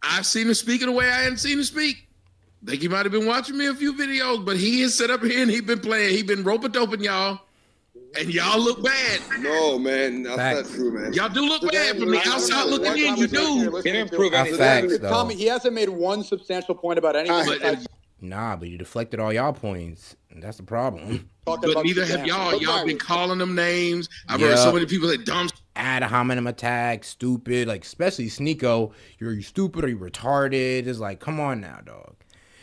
I've seen him speak in a way I hadn't seen him speak. I think he might have been watching me a few videos, but he is set up here and he been playing. He been rope-a-doping y'all. And y'all look bad. No, man. That's not true, man. Y'all do look bad from the outside looking in. You do. He didn't prove anything. Tommy, he hasn't made one substantial point about anything. But you deflected all y'all points. And that's the problem. But neither have y'all. Y'all been calling them names. I've heard so many people that dumb. Ad hominem attack, stupid. Like, especially Sneeko. You're stupid or you retarded. It's like, come on now, dog.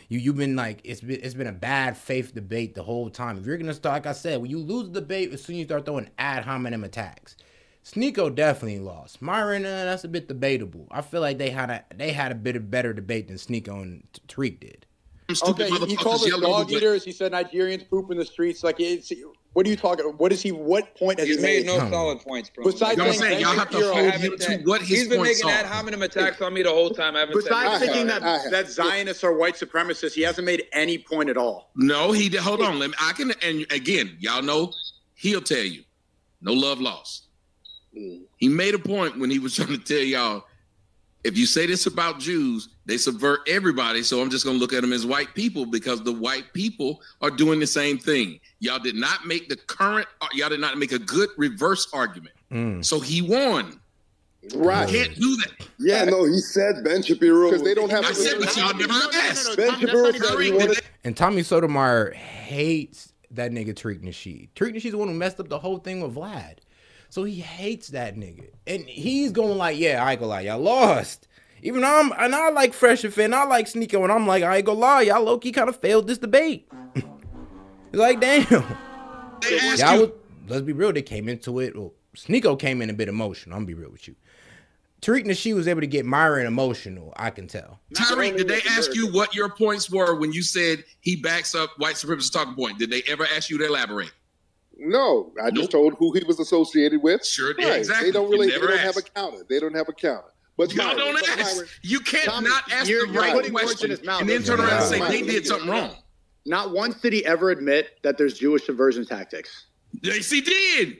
You've been like, it's been a bad faith debate the whole time. If you're gonna start, like I said, when you lose the debate, as soon as you start throwing ad hominem attacks, Sneeko definitely lost. Myron, that's a bit debatable. I feel like they had a bit of better debate than Sneeko and Tariq did. Okay, he called us dog eaters. He said Nigerians poop in the streets. Like, what are you talking? What point has he made? No solid points, bro. Besides saying, y'all have to hold him to what his He's been points making ad are. hominem attacks on me the whole time. Besides thinking that Zionists are white supremacists, he hasn't made any point at all. No, he did. Hold on. And again, y'all know he'll tell you, no love lost. He made a point when he was trying to tell y'all, if you say this about Jews, they subvert everybody. So I'm just going to look at them as white people because the white people are doing the same thing. Y'all did not make y'all did not make a good reverse argument. So he won. Right. You can't do that. Yeah, no, he said Ben Shapiro. Because they don't have. I said, but y'all never asked. Ben Shapiro said he wanted. And Tommy Sotomayor hates that nigga Tariq Nasheed. Tariq Nasheed's the one who messed up the whole thing with Vlad. So he hates that nigga. And he's going like, yeah, I ain't gonna lie, y'all lost. Even though I like Fresh and Finn, I like Sneeko, and I'm like, I ain't gonna lie, y'all low-key kind of failed this debate. It's like, damn. Let's be real, they came into it. Well, Sneeko came in a bit emotional, I'm gonna be real with you. Tariq Nasheed was able to get Myron emotional, I can tell. Tariq, did they ask you what your points were when you said he backs up white supremacist talking point? Did they ever ask you to elaborate? No, I just told who he was associated with. Sure, right. Exactly. They don't have a counter. They don't have a counter. But y'all don't ask. You can't not ask the right question and then turn around and say they did something wrong. Not once did he ever admit that there's Jewish subversion tactics. Yes, he did.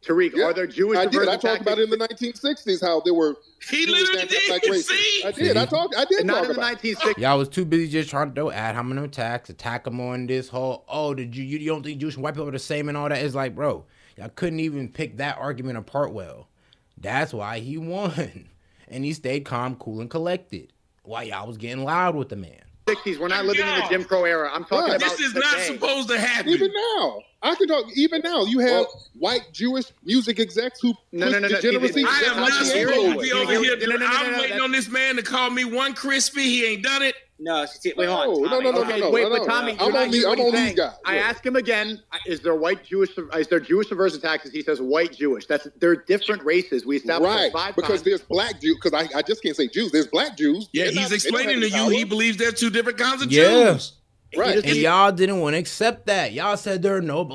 Tariq, are there Jewish subversion tactics? I talked about it in the 1960s how there were. He literally did. See? I did. I talked not in the 1960s. Y'all was too busy just trying to do ad hominem attacks, attack them on this whole, you don't think Jewish and white people are the same and all that? It's like, bro, y'all couldn't even pick that argument apart well. That's why he won. And he stayed calm, cool, and collected while y'all was getting loud with the man. 60s, we're not living in the Jim Crow era. I'm talking about this is not supposed to happen. Even now, I can talk. Even now, you have white Jewish music execs who degeneracy. I am not supposed to be over here. I'm waiting on this man to call me one crispy. He ain't done it. No, wait on. No. Wait, but Tommy, I'm on these guys. I ask him again: Is there Jewish subversion tactics? He says white Jewish. They're different races. We established that 5 because times. there's black Jews. Because I just can't say Jews. There's black Jews. Yeah, he's explaining to you. He believes there's 2 different kinds of Jews. Right. And y'all didn't want to accept that. Y'all said there are no.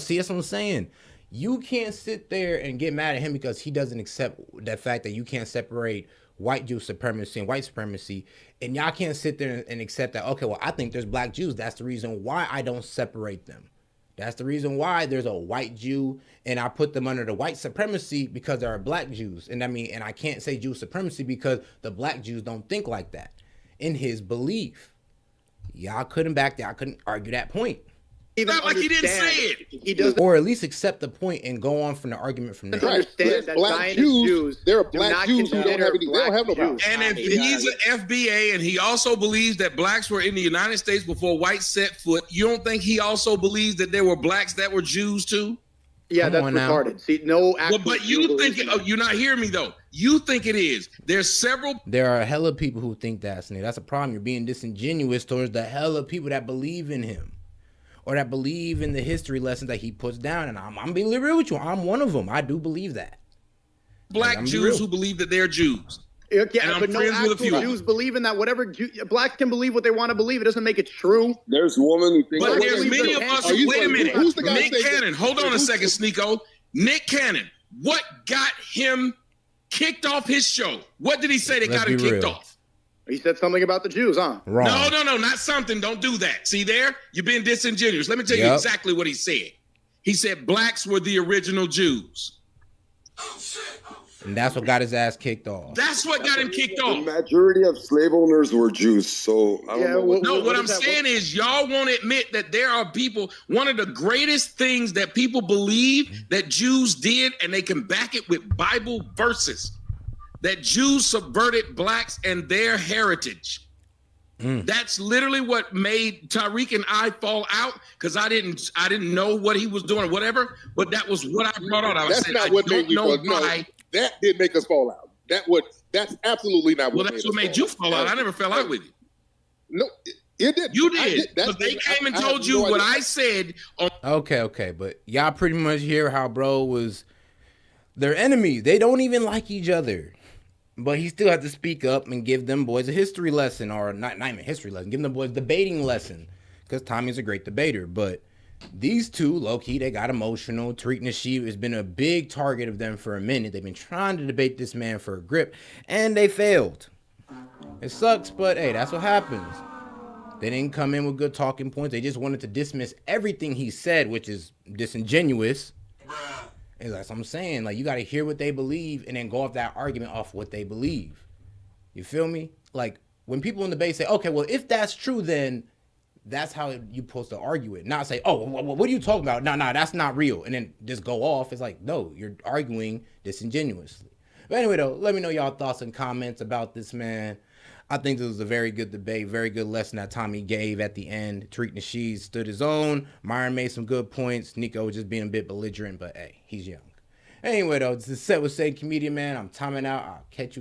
See, that's what I'm saying. You can't sit there and get mad at him because he doesn't accept that fact that you can't separate white Jew supremacy and white supremacy, and y'all can't sit there and accept that, okay, well, I think there's black Jews. That's the reason why I don't separate them. That's the reason why there's a white Jew and I put them under the white supremacy because there are black Jews. And I can't say Jew supremacy because the black Jews don't think like that. In his belief, y'all couldn't argue that point. It's not like he didn't say it. He does, or at least accept the point and go on from the argument from there. Understand that black Jews. There are black Jews who don't have any. They don't have no Jews. And if he's an FBA and he also believes that blacks were in the United States before whites set foot, you don't think he also believes that there were blacks that were Jews too? Yeah, that's retarded. See, no. But you think you're not hearing me though. You think it is. There's several. There are a hella people who think that, Snake. That's a problem. You're being disingenuous towards the hella people that believe in him. Or that believe in the history lessons that he puts down. And I'm being real with you. I'm one of them. I do believe that. Black Jews who believe that they're Jews. Yeah, but no actual Jews believe in that. Whatever blacks can believe what they want to believe. It doesn't make it true. There's a woman who thinks. But there's many of us who, wait a minute. Nick Cannon, hold on a second, Sneeko. Nick Cannon, what got him kicked off his show? What did he say that got him kicked off? He said something about the Jews, huh? Wrong. No, not something. Don't do that. See there? You're being disingenuous. Let me tell you exactly what he said. He said blacks were the original Jews. And that's what got his ass kicked off. That's what got him kicked off. The majority of slave owners were Jews. So I don't know. What I'm saying is y'all won't admit that there are people, one of the greatest things that people believe that Jews did, and they can back it with Bible verses, that Jews subverted blacks and their heritage. That's literally what made Tariq and I fall out, because I didn't know what he was doing or whatever, but that was what I brought out. That's not what made you fall out. That did make us fall out. That's absolutely not what made us fall out. Well, that's what made you fall out. I never fell out with you. No, it did. You did. Because they came and told you what I said. Okay, but y'all pretty much hear how bro was They're enemies. They don't even like each other. But he still had to speak up and give them boys a history lesson, or not even a history lesson, give them boys a debating lesson. Because Tommy's a great debater. But these two, low-key, they got emotional. Tariq Nasheed has been a big target of them for a minute. They've been trying to debate this man for a grip, and they failed. It sucks, but hey, that's what happens. They didn't come in with good talking points. They just wanted to dismiss everything he said, which is disingenuous. And that's what I'm saying. Like, you got to hear what they believe and then go off that argument off what they believe. You feel me? Like, when people in the debate say, okay, well, if that's true, then that's how you're supposed to argue it. Not say, oh, what are you talking about? No, that's not real. And then just go off. It's like, no, you're arguing disingenuously. But anyway, though, let me know y'all thoughts and comments about this, man. I think this was a very good debate, very good lesson that Tommy gave at the end. Tariq Nasheed stood his own. Myron made some good points. Nico was just being a bit belligerent, but hey, he's young. Anyway, though, this is S.E.T with S.E.T Comedian, man. I'm timing out. I'll catch you later.